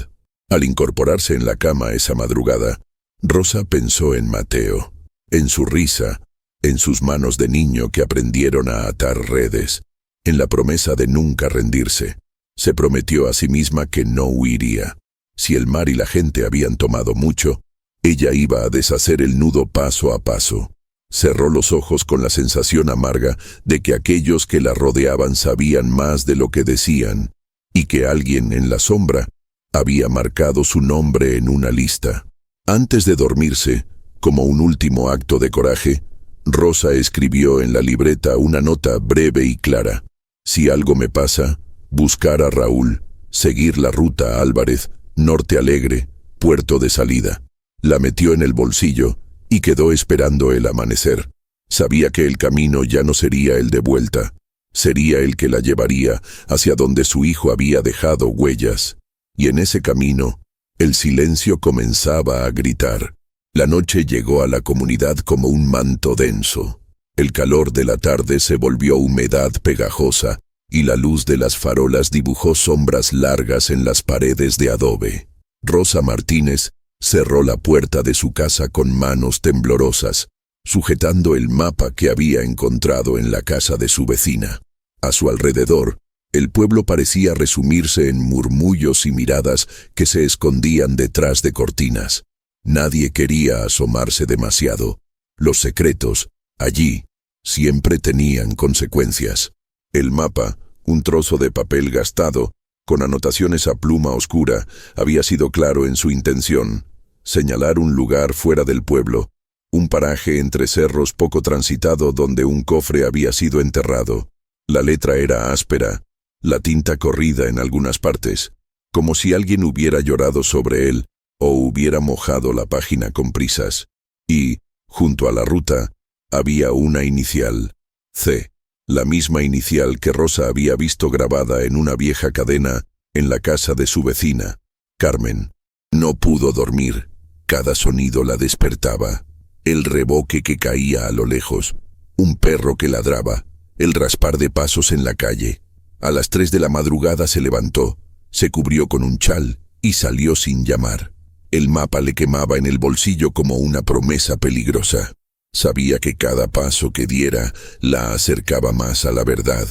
Al incorporarse en la cama esa madrugada, Rosa pensó en Mateo, en su risa, en sus manos de niño que aprendieron a atar redes, en la promesa de nunca rendirse. Se prometió a sí misma que no huiría. Si el mar y la gente habían tomado mucho, ella iba a deshacer el nudo paso a paso. Cerró los ojos con la sensación amarga de que aquellos que la rodeaban sabían más de lo que decían, y que alguien en la sombra había marcado su nombre en una lista. Antes de dormirse, como un último acto de coraje, Rosa escribió en la libreta una nota breve y clara. Si algo me pasa, buscar a Raúl, seguir la ruta Álvarez, Norte Alegre, puerto de salida. La metió en el bolsillo y quedó esperando el amanecer. Sabía que el camino ya no sería el de vuelta, sería el que la llevaría hacia donde su hijo había dejado huellas. Y en ese camino, el silencio comenzaba a gritar. La noche llegó a la comunidad como un manto denso. El calor de la tarde se volvió humedad pegajosa y la luz de las farolas dibujó sombras largas en las paredes de adobe. Rosa Martínez cerró la puerta de su casa con manos temblorosas, sujetando el mapa que había encontrado en la casa de su vecina. A su alrededor, el pueblo parecía resumirse en murmullos y miradas que se escondían detrás de cortinas. Nadie quería asomarse demasiado. Los secretos, allí, siempre tenían consecuencias. El mapa, un trozo de papel gastado, con anotaciones a pluma oscura, había sido claro en su intención: señalar un lugar fuera del pueblo, un paraje entre cerros poco transitado donde un cofre había sido enterrado. La letra era áspera, la tinta corrida en algunas partes, como si alguien hubiera llorado sobre él o hubiera mojado la página con prisas. Y, junto a la ruta, había una inicial, C, la misma inicial que Rosa había visto grabada en una vieja cadena en la casa de su vecina, Carmen. No pudo dormir. Cada sonido la despertaba. El reboque que caía a lo lejos, un perro que ladraba, el raspar de pasos en la calle. A las 3 de la madrugada se levantó, se cubrió con un chal y salió sin llamar. El mapa le quemaba en el bolsillo como una promesa peligrosa. Sabía que cada paso que diera la acercaba más a la verdad,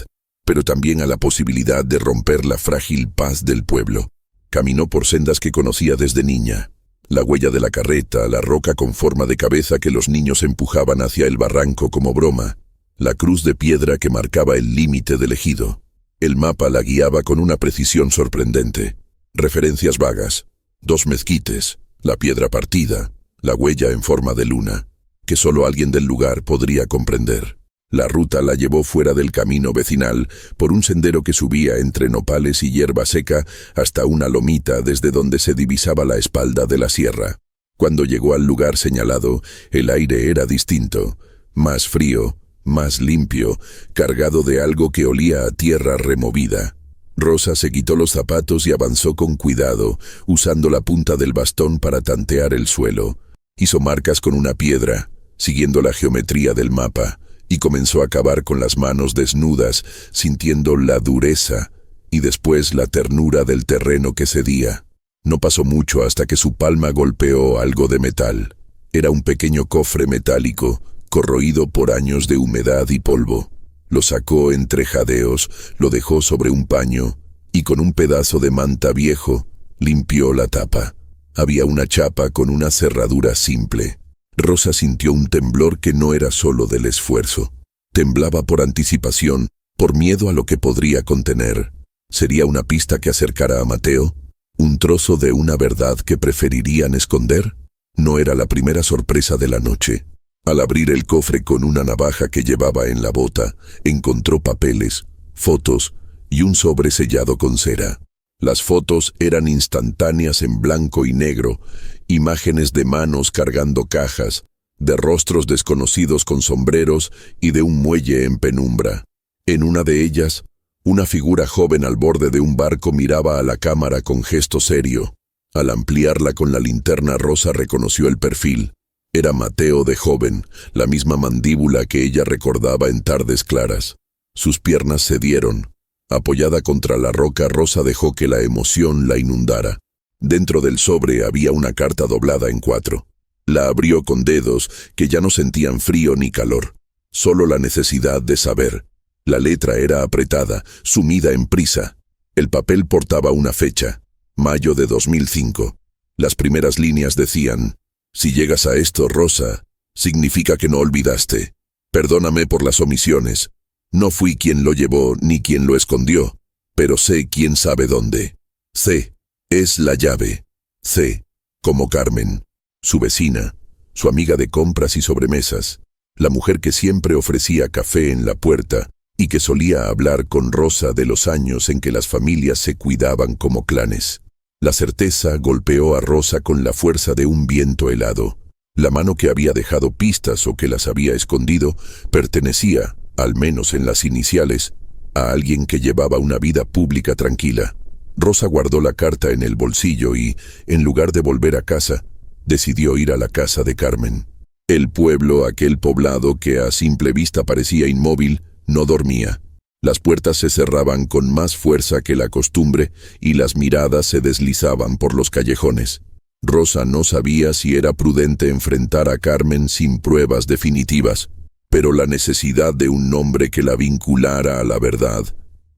pero también a la posibilidad de romper la frágil paz del pueblo. Caminó por sendas que conocía desde niña. La huella de la carreta, la roca con forma de cabeza que los niños empujaban hacia el barranco como broma, la cruz de piedra que marcaba el límite del ejido. El mapa la guiaba con una precisión sorprendente. Referencias vagas, 2 mezquites, la piedra partida, la huella en forma de luna, que solo alguien del lugar podría comprender. La ruta la llevó fuera del camino vecinal, por un sendero que subía entre nopales y hierba seca hasta una lomita desde donde se divisaba la espalda de la sierra. Cuando llegó al lugar señalado, el aire era distinto, más frío, más limpio, cargado de algo que olía a tierra removida. Rosa se quitó los zapatos y avanzó con cuidado, usando la punta del bastón para tantear el suelo. Hizo marcas con una piedra, siguiendo la geometría del mapa, y comenzó a cavar con las manos desnudas, sintiendo la dureza y después la ternura del terreno que cedía. No pasó mucho hasta que su palma golpeó algo de metal. Era un pequeño cofre metálico, corroído por años de humedad y polvo. Lo sacó entre jadeos, lo dejó sobre un paño y con un pedazo de manta viejo limpió la tapa. Había una chapa con una cerradura simple. Rosa sintió un temblor que no era solo del esfuerzo. Temblaba por anticipación, por miedo a lo que podría contener. ¿Sería una pista que acercara a Mateo? ¿Un trozo de una verdad que preferirían esconder? No era la primera sorpresa de la noche. Al abrir el cofre con una navaja que llevaba en la bota, encontró papeles, fotos y un sobre sellado con cera. Las fotos eran instantáneas en blanco y negro, imágenes de manos cargando cajas, de rostros desconocidos con sombreros y de un muelle en penumbra. En una de ellas, una figura joven al borde de un barco miraba a la cámara con gesto serio. Al ampliarla con la linterna, Rosa reconoció el perfil. Era Mateo de joven, la misma mandíbula que ella recordaba en tardes claras. Sus piernas cedieron. Apoyada contra la roca, Rosa dejó que la emoción la inundara. Dentro del sobre había una carta doblada en 4. La abrió con dedos que ya no sentían frío ni calor, solo la necesidad de saber. La letra era apretada, sumida en prisa. El papel portaba una fecha, mayo de 2005. Las primeras líneas decían: si llegas a esto, Rosa, significa que no olvidaste. Perdóname por las omisiones. No fui quien lo llevó ni quien lo escondió, pero sé quién sabe dónde. C es la llave. C, como Carmen, su vecina, su amiga de compras y sobremesas, la mujer que siempre ofrecía café en la puerta y que solía hablar con Rosa de los años en que las familias se cuidaban como clanes. La certeza golpeó a Rosa con la fuerza de un viento helado. La mano que había dejado pistas o que las había escondido pertenecía, al menos en las iniciales, a alguien que llevaba una vida pública tranquila. Rosa guardó la carta en el bolsillo y, en lugar de volver a casa, decidió ir a la casa de Carmen. El pueblo, aquel poblado que a simple vista parecía inmóvil, no dormía. Las puertas se cerraban con más fuerza que la costumbre y las miradas se deslizaban por los callejones. Rosa no sabía si era prudente enfrentar a Carmen sin pruebas definitivas, pero la necesidad de un nombre que la vinculara a la verdad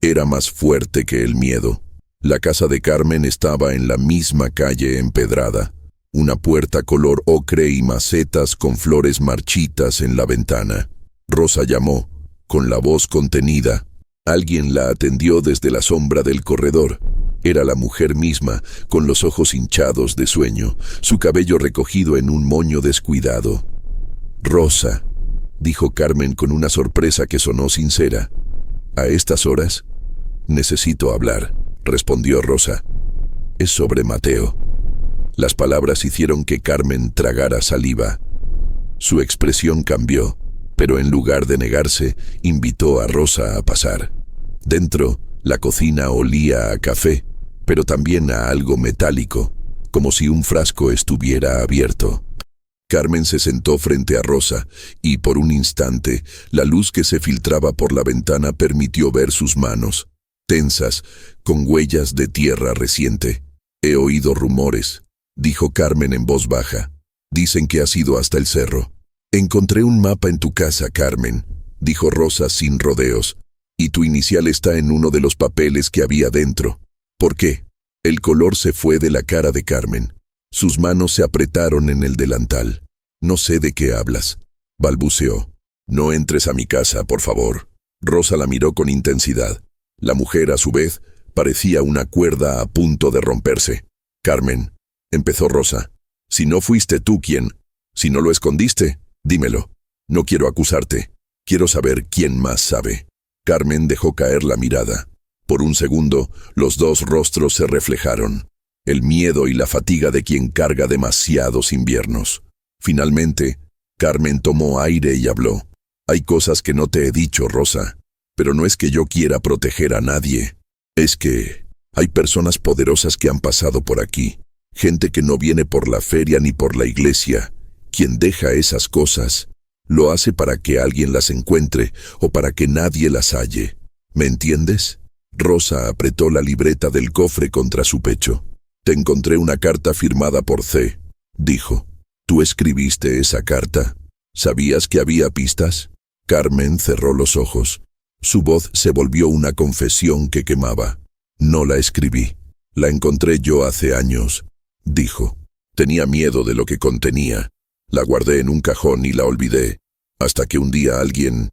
era más fuerte que el miedo. La casa de Carmen estaba en la misma calle empedrada, una puerta color ocre y macetas con flores marchitas en la ventana. Rosa llamó, con la voz contenida. Alguien la atendió desde la sombra del corredor. Era la mujer misma, con los ojos hinchados de sueño, su cabello recogido en un moño descuidado. «Rosa», dijo Carmen con una sorpresa que sonó sincera. «¿A estas horas?» «Necesito hablar», respondió Rosa. «Es sobre Mateo». Las palabras hicieron que Carmen tragara saliva. Su expresión cambió, pero en lugar de negarse, invitó a Rosa a pasar. Dentro, la cocina olía a café, pero también a algo metálico, como si un frasco estuviera abierto. Carmen se sentó frente a Rosa y, por un instante, la luz que se filtraba por la ventana permitió ver sus manos, tensas, con huellas de tierra reciente. «He oído rumores», dijo Carmen en voz baja. «Dicen que has ido hasta el cerro». «Encontré un mapa en tu casa, Carmen», dijo Rosa sin rodeos, «y tu inicial está en uno de los papeles que había dentro». «¿Por qué?» El color se fue de la cara de Carmen. Sus manos se apretaron en el delantal. «No sé de qué hablas», balbuceó. «No entres a mi casa, por favor». Rosa la miró con intensidad. La mujer, a su vez, parecía una cuerda a punto de romperse. «Carmen», empezó Rosa, «si no fuiste tú quien, si no lo escondiste, dímelo. No quiero acusarte. Quiero saber quién más sabe». Carmen dejó caer la mirada. Por un segundo, los dos rostros se reflejaron. El miedo y la fatiga de quien carga demasiados inviernos. Finalmente, Carmen tomó aire y habló. «Hay cosas que no te he dicho, Rosa, pero no es que yo quiera proteger a nadie. Es que hay personas poderosas que han pasado por aquí. Gente que no viene por la feria ni por la iglesia. Quien deja esas cosas, lo hace para que alguien las encuentre o para que nadie las halle. ¿Me entiendes?» Rosa apretó la libreta del cofre contra su pecho. «Te encontré una carta firmada por C», dijo. «¿Tú escribiste esa carta? ¿Sabías que había pistas?» Carmen cerró los ojos. Su voz se volvió una confesión que quemaba. No la escribí. La encontré yo hace años, dijo. Tenía miedo de lo que contenía. La guardé en un cajón y la olvidé. Hasta que un día alguien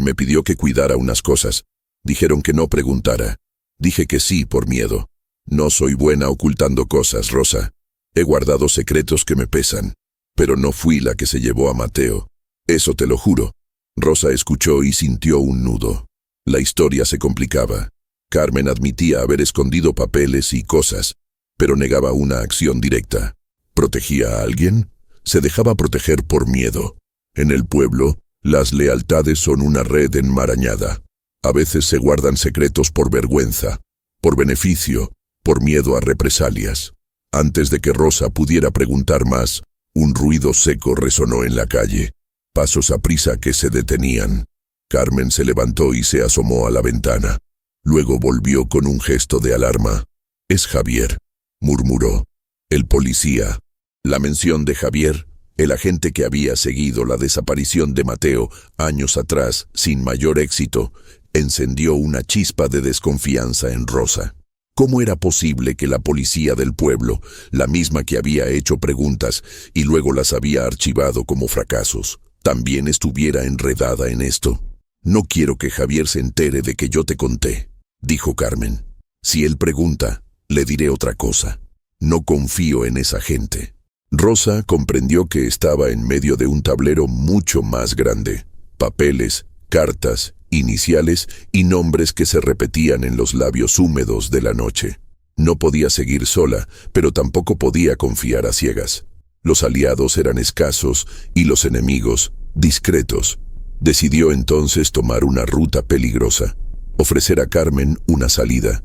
me pidió que cuidara unas cosas. Dijeron que no preguntara. Dije que sí por miedo. No soy buena ocultando cosas, Rosa. He guardado secretos que me pesan. Pero no fui la que se llevó a Mateo. Eso te lo juro. Rosa escuchó y sintió un nudo. La historia se complicaba. Carmen admitía haber escondido papeles y cosas, pero negaba una acción directa. ¿Protegía a alguien? Se dejaba proteger por miedo. En el pueblo, las lealtades son una red enmarañada. A veces se guardan secretos por vergüenza, por beneficio, por miedo a represalias. Antes de que Rosa pudiera preguntar más, un ruido seco resonó en la calle. Pasos aprisa que se detenían. Carmen se levantó y se asomó a la ventana. Luego volvió con un gesto de alarma. «Es Javier», murmuró. «El policía». La mención de Javier, el agente que había seguido la desaparición de Mateo años atrás sin mayor éxito, encendió una chispa de desconfianza en Rosa. ¿Cómo era posible que la policía del pueblo, la misma que había hecho preguntas y luego las había archivado como fracasos, también estuviera enredada en esto? «No quiero que Javier se entere de que yo te conté», dijo Carmen. «Si él pregunta, le diré otra cosa. No confío en esa gente». Rosa comprendió que estaba en medio de un tablero mucho más grande. Papeles, cartas, iniciales y nombres que se repetían en los labios húmedos de la noche. No podía seguir sola, pero tampoco podía confiar a ciegas. Los aliados eran escasos y los enemigos discretos. Decidió entonces tomar una ruta peligrosa, ofrecer a Carmen una salida.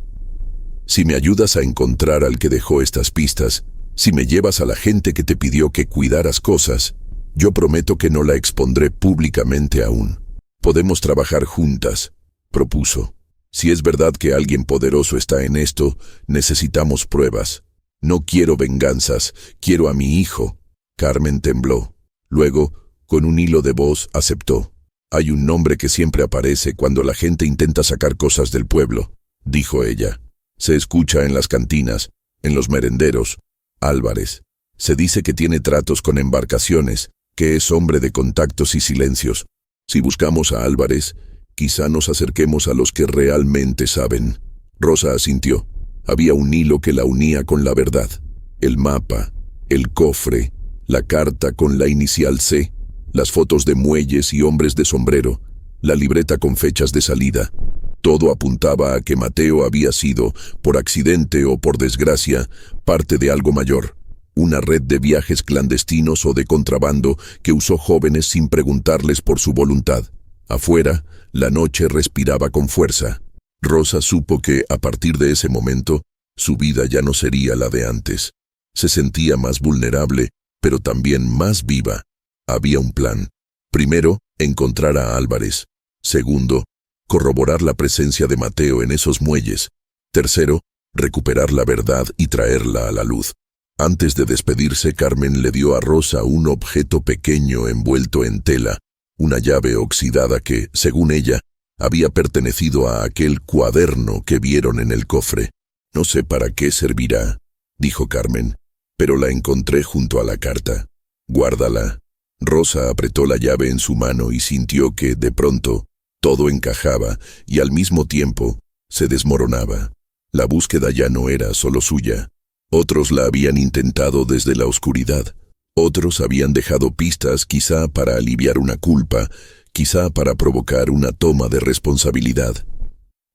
«Si me ayudas a encontrar al que dejó estas pistas, si me llevas a la gente que te pidió que cuidaras cosas, yo prometo que no la expondré públicamente aún. Podemos trabajar juntas», propuso. «Si es verdad que alguien poderoso está en esto, necesitamos pruebas. No quiero venganzas, quiero a mi hijo». Carmen tembló. Luego, con un hilo de voz, aceptó. «Hay un nombre que siempre aparece cuando la gente intenta sacar cosas del pueblo», dijo ella. «Se escucha en las cantinas, en los merenderos. Álvarez. Se dice que tiene tratos con embarcaciones, que es hombre de contactos y silencios. Si buscamos a Álvarez, quizá nos acerquemos a los que realmente saben». Rosa asintió. Había un hilo que la unía con la verdad. El mapa, el cofre, la carta con la inicial C, las fotos de muelles y hombres de sombrero, la libreta con fechas de salida. Todo apuntaba a que Mateo había sido, por accidente o por desgracia, parte de algo mayor. Una red de viajes clandestinos o de contrabando que usó jóvenes sin preguntarles por su voluntad. Afuera, la noche respiraba con fuerza. Rosa supo que, a partir de ese momento, su vida ya no sería la de antes. Se sentía más vulnerable, pero también más viva. Había un plan. Primero, encontrar a Álvarez. Segundo, corroborar la presencia de Mateo en esos muelles. Tercero, recuperar la verdad y traerla a la luz. Antes de despedirse, Carmen le dio a Rosa un objeto pequeño envuelto en tela, una llave oxidada que, según ella, había pertenecido a aquel cuaderno que vieron en el cofre. «No sé para qué servirá», dijo Carmen, «pero la encontré junto a la carta. Guárdala». Rosa apretó la llave en su mano y sintió que, de pronto, todo encajaba y al mismo tiempo se desmoronaba. La búsqueda ya no era solo suya. Otros la habían intentado desde la oscuridad. Otros habían dejado pistas quizá para aliviar una culpa, quizá para provocar una toma de responsabilidad.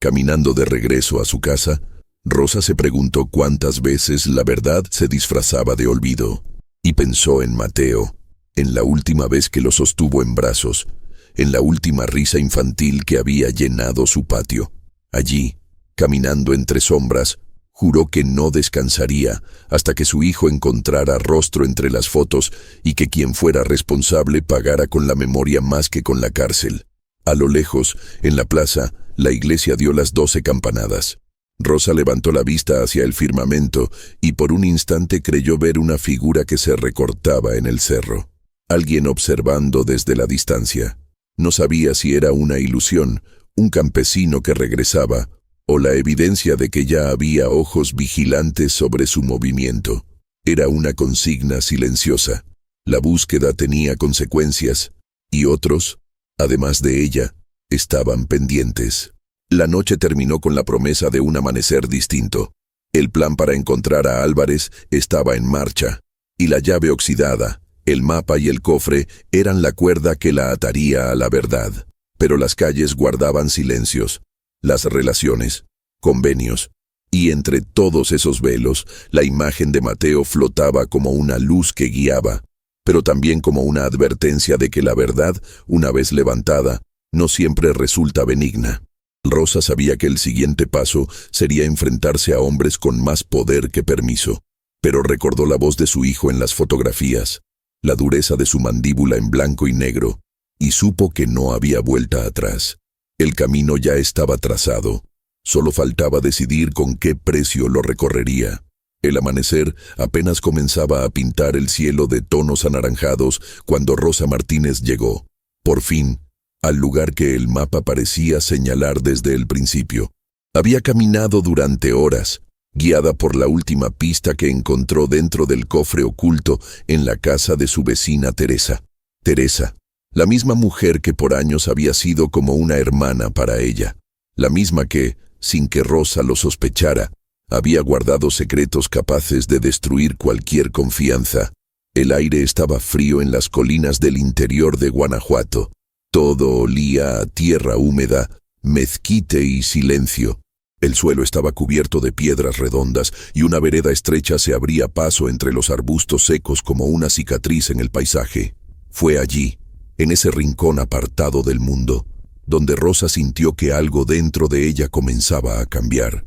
Caminando de regreso a su casa, Rosa se preguntó cuántas veces la verdad se disfrazaba de olvido, y pensó en Mateo, en la última vez que lo sostuvo en brazos, en la última risa infantil que había llenado su patio. Allí, caminando entre sombras, juró que no descansaría hasta que su hijo encontrara rostro entre las fotos y que quien fuera responsable pagara con la memoria más que con la cárcel. A lo lejos, en la plaza, la iglesia dio las 12 campanadas. Rosa levantó la vista hacia el firmamento y por un instante creyó ver una figura que se recortaba en el cerro. Alguien observando desde la distancia. No sabía si era una ilusión un campesino que regresaba, o la evidencia de que ya había ojos vigilantes sobre su movimiento. Era una consigna silenciosa. La búsqueda tenía consecuencias, y otros, además de ella, estaban pendientes. La noche terminó con la promesa de un amanecer distinto. El plan para encontrar a Álvarez estaba en marcha, y la llave oxidada, el mapa y el cofre eran la cuerda que la ataría a la verdad. Pero las calles guardaban silencios, las relaciones, convenios, y entre todos esos velos, la imagen de Mateo flotaba como una luz que guiaba, pero también como una advertencia de que la verdad, una vez levantada, no siempre resulta benigna. Rosa sabía que el siguiente paso sería enfrentarse a hombres con más poder que permiso, pero recordó la voz de su hijo en las fotografías, la dureza de su mandíbula en blanco y negro, y supo que no había vuelta atrás. El camino ya estaba trazado, solo faltaba decidir con qué precio lo recorrería. El amanecer apenas comenzaba a pintar el cielo de tonos anaranjados cuando Rosa Martínez llegó, por fin, al lugar que el mapa parecía señalar desde el principio. Había caminado durante horas, guiada por la última pista que encontró dentro del cofre oculto en la casa de su vecina Teresa. Teresa, la misma mujer que por años había sido como una hermana para ella, la misma que, sin que Rosa lo sospechara, había guardado secretos capaces de destruir cualquier confianza. El aire estaba frío en las colinas del interior de Guanajuato. Todo olía a tierra húmeda, mezquite y silencio. El suelo estaba cubierto de piedras redondas y una vereda estrecha se abría paso entre los arbustos secos como una cicatriz en el paisaje. Fue allí, en ese rincón apartado del mundo, donde Rosa sintió que algo dentro de ella comenzaba a cambiar,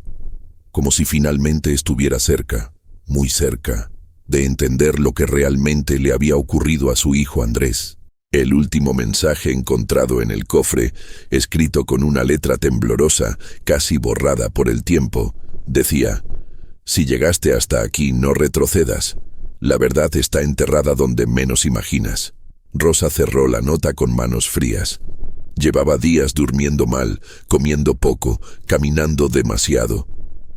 como si finalmente estuviera cerca, muy cerca, de entender lo que realmente le había ocurrido a su hijo Andrés. El último mensaje encontrado en el cofre, escrito con una letra temblorosa, casi borrada por el tiempo, decía: «Si llegaste hasta aquí, no retrocedas. La verdad está enterrada donde menos imaginas». Rosa cerró la nota con manos frías. Llevaba días durmiendo mal, comiendo poco, caminando demasiado.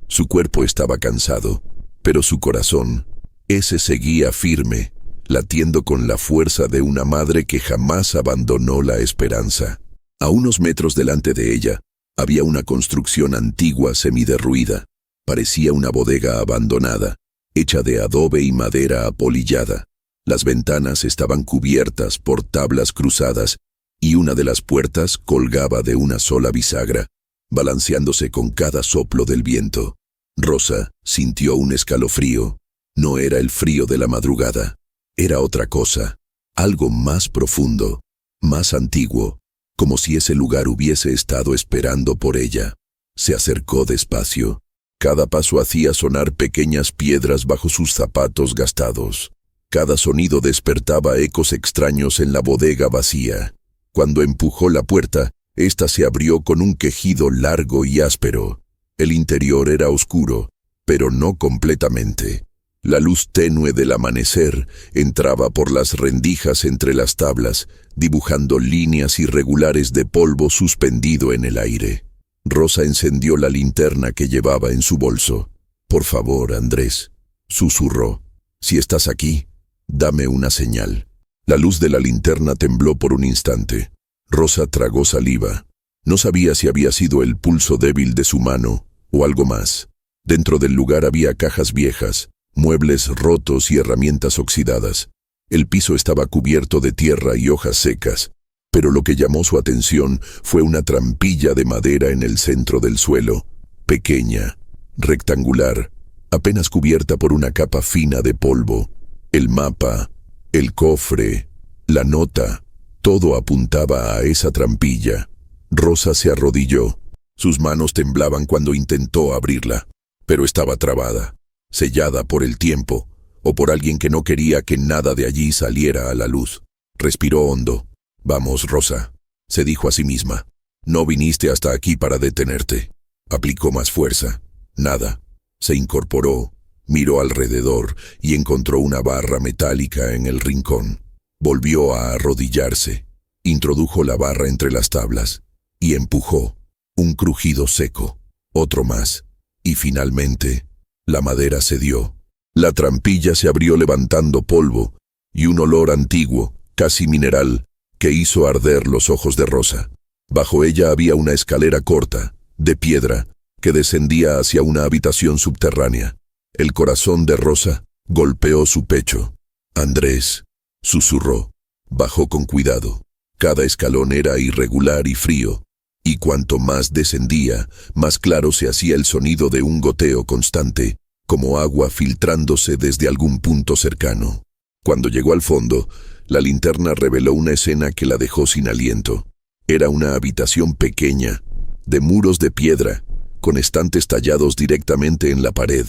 Su cuerpo estaba cansado, pero su corazón, ese seguía firme, latiendo con la fuerza de una madre que jamás abandonó la esperanza. A unos metros delante de ella, había una construcción antigua semiderruida. Parecía una bodega abandonada, hecha de adobe y madera apolillada. Las ventanas estaban cubiertas por tablas cruzadas y una de las puertas colgaba de una sola bisagra, balanceándose con cada soplo del viento. Rosa sintió un escalofrío. No era el frío de la madrugada. Era otra cosa, algo más profundo, más antiguo, como si ese lugar hubiese estado esperando por ella. Se acercó despacio. Cada paso hacía sonar pequeñas piedras bajo sus zapatos gastados. Cada sonido despertaba ecos extraños en la bodega vacía. Cuando empujó la puerta, ésta se abrió con un quejido largo y áspero. El interior era oscuro, pero no completamente. La luz tenue del amanecer entraba por las rendijas entre las tablas, dibujando líneas irregulares de polvo suspendido en el aire. Rosa encendió la linterna que llevaba en su bolso. «Por favor, Andrés», susurró, «si estás aquí, dame una señal». La luz de la linterna tembló por un instante. Rosa tragó saliva. No sabía si había sido el pulso débil de su mano o algo más. Dentro del lugar había cajas viejas, muebles rotos y herramientas oxidadas. El piso estaba cubierto de tierra y hojas secas, pero lo que llamó su atención fue una trampilla de madera en el centro del suelo, pequeña, rectangular, apenas cubierta por una capa fina de polvo. El mapa, el cofre, la nota, todo apuntaba a esa trampilla. Rosa se arrodilló. Sus manos temblaban cuando intentó abrirla, pero estaba trabada, sellada por el tiempo, o por alguien que no quería que nada de allí saliera a la luz. Respiró hondo. «Vamos, Rosa», se dijo a sí misma. «No viniste hasta aquí para detenerte». Aplicó más fuerza. Nada. Se incorporó, miró alrededor y encontró una barra metálica en el rincón. Volvió a arrodillarse. Introdujo la barra entre las tablas y empujó. Un crujido seco, otro más, y finalmente, la madera cedió. La trampilla se abrió levantando polvo, y un olor antiguo, casi mineral, que hizo arder los ojos de Rosa. Bajo ella había una escalera corta, de piedra, que descendía hacia una habitación subterránea. El corazón de Rosa golpeó su pecho. «Andrés», susurró. Bajó con cuidado. Cada escalón era irregular y frío, y cuanto más descendía, más claro se hacía el sonido de un goteo constante, como agua filtrándose desde algún punto cercano. Cuando llegó al fondo, la linterna reveló una escena que la dejó sin aliento. Era una habitación pequeña, de muros de piedra, con estantes tallados directamente en la pared.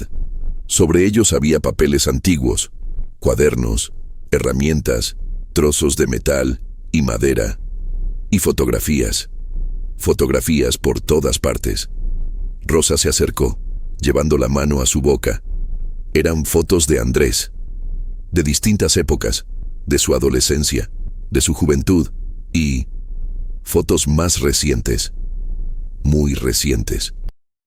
Sobre ellos había papeles antiguos, cuadernos, herramientas, trozos de metal y madera, y fotografías. Fotografías por todas partes. Rosa se acercó, llevando la mano a su boca. Eran fotos de Andrés, de distintas épocas, de su adolescencia, de su juventud y fotos más recientes, muy recientes.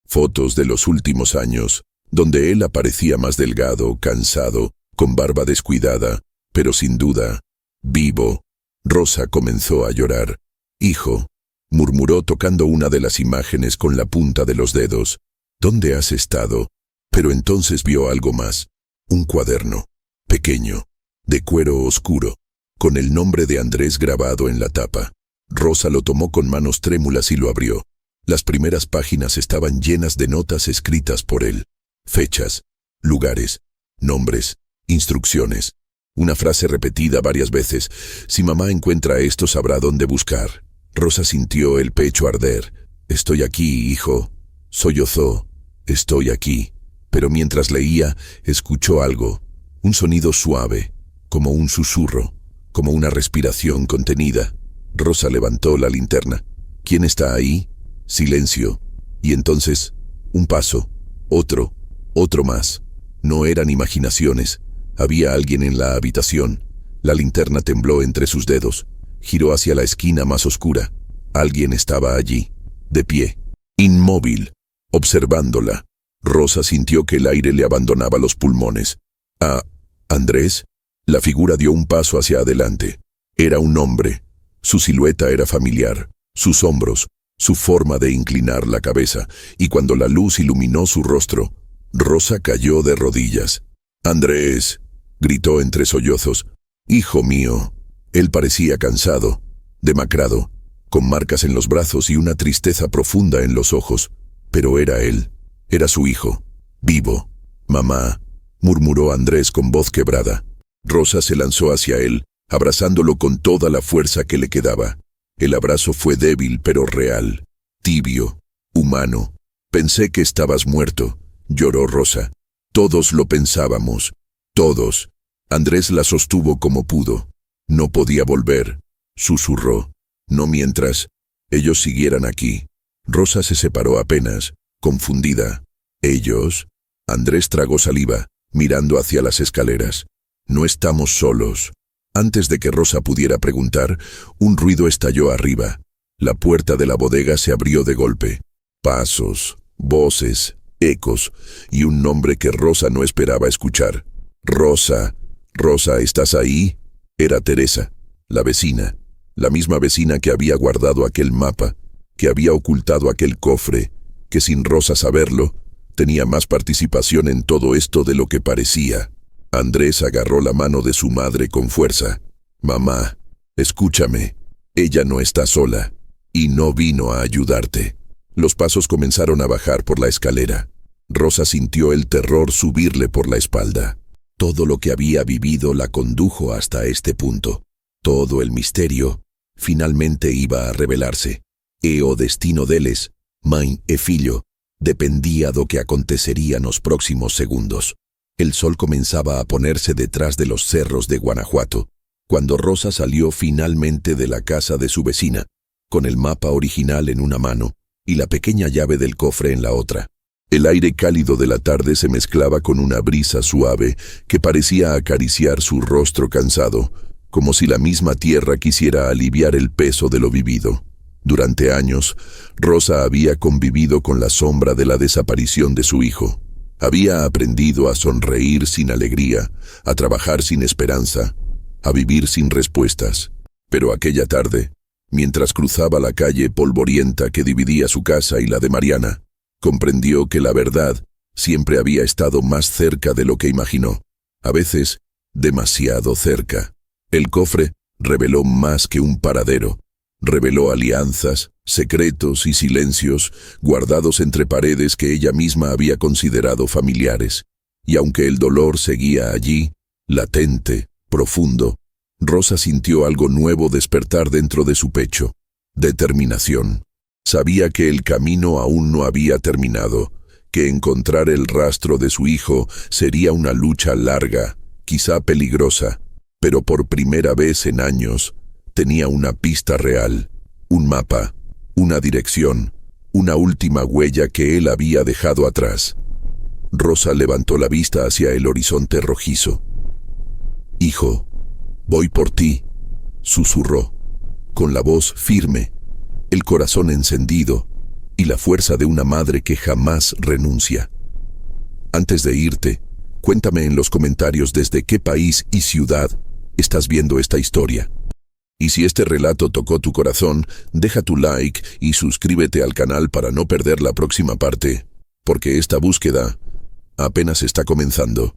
Fotos de los últimos años, donde él aparecía más delgado, cansado, con barba descuidada, pero sin duda, vivo. Rosa comenzó a llorar. «Hijo», murmuró tocando una de las imágenes con la punta de los dedos. «¿Dónde has estado?» Pero entonces vio algo más. Un cuaderno, pequeño, de cuero oscuro, con el nombre de Andrés grabado en la tapa. Rosa lo tomó con manos trémulas y lo abrió. Las primeras páginas estaban llenas de notas escritas por él. Fechas, lugares, nombres, instrucciones. Una frase repetida varias veces. «Si mamá encuentra esto, sabrá dónde buscar». Rosa sintió el pecho arder. «Estoy aquí, hijo», sollozó. «Estoy aquí». Pero mientras leía, escuchó algo. Un sonido suave, como un susurro, como una respiración contenida. Rosa levantó la linterna. «¿Quién está ahí?» Silencio. Y entonces, un paso, otro más. No eran imaginaciones. Había alguien en la habitación. La linterna tembló entre sus dedos. Giró hacia la esquina más oscura. Alguien estaba allí, de pie, inmóvil, observándola. Rosa sintió que el aire le abandonaba los pulmones. «¿Ah, Andrés?» La figura dio un paso hacia adelante. Era un hombre. Su silueta era familiar, sus hombros, su forma de inclinar la cabeza, y cuando la luz iluminó su rostro, Rosa cayó de rodillas. «Andrés», gritó entre sollozos. «Hijo mío». Él parecía cansado, demacrado, con marcas en los brazos y una tristeza profunda en los ojos, pero era él, era su hijo, vivo. «Mamá», murmuró Andrés con voz quebrada. Rosa se lanzó hacia él, abrazándolo con toda la fuerza que le quedaba. El abrazo fue débil pero real, tibio, humano. «Pensé que estabas muerto», lloró Rosa. «Todos lo pensábamos, todos». Andrés la sostuvo como pudo. «No podía volver», susurró. «No mientras ellos siguieran aquí». Rosa se separó apenas, confundida. «¿Ellos?» Andrés tragó saliva, mirando hacia las escaleras. «No estamos solos». Antes de que Rosa pudiera preguntar, un ruido estalló arriba. La puerta de la bodega se abrió de golpe. Pasos, voces, ecos, y un nombre que Rosa no esperaba escuchar. «Rosa, Rosa, ¿estás ahí?» Era Teresa, la vecina, la misma vecina que había guardado aquel mapa, que había ocultado aquel cofre, que sin Rosa saberlo, tenía más participación en todo esto de lo que parecía. Andrés agarró la mano de su madre con fuerza. «Mamá, escúchame, ella no está sola, y no vino a ayudarte». Los pasos comenzaron a bajar por la escalera. Rosa sintió el terror subirle por la espalda. Todo lo que había vivido la condujo hasta este punto. Todo el misterio finalmente iba a revelarse. E o destino deles, mãe e filho, dependía do que acontecería nos próximos segundos. El sol comenzaba a ponerse detrás de los cerros de Guanajuato, cuando Rosa salió finalmente de la casa de su vecina, con el mapa original en una mano y la pequeña llave del cofre en la otra. El aire cálido de la tarde se mezclaba con una brisa suave que parecía acariciar su rostro cansado, como si la misma tierra quisiera aliviar el peso de lo vivido. Durante años, Rosa había convivido con la sombra de la desaparición de su hijo. Había aprendido a sonreír sin alegría, a trabajar sin esperanza, a vivir sin respuestas. Pero aquella tarde, mientras cruzaba la calle polvorienta que dividía su casa y la de Mariana, comprendió que la verdad siempre había estado más cerca de lo que imaginó, a veces demasiado cerca. El cofre reveló más que un paradero, reveló alianzas, secretos y silencios guardados entre paredes que ella misma había considerado familiares. Y aunque el dolor seguía allí, latente, profundo, Rosa sintió algo nuevo despertar dentro de su pecho: determinación. Sabía que el camino aún no había terminado, que encontrar el rastro de su hijo sería una lucha larga, quizá peligrosa, pero por primera vez en años tenía una pista real, un mapa, una dirección, una última huella que él había dejado atrás. Rosa levantó la vista hacia el horizonte rojizo. «Hijo, voy por ti», susurró, con la voz firme, el corazón encendido y la fuerza de una madre que jamás renuncia. Antes de irte, cuéntame en los comentarios desde qué país y ciudad estás viendo esta historia. Y si este relato tocó tu corazón, deja tu like y suscríbete al canal para no perder la próxima parte, porque esta búsqueda apenas está comenzando.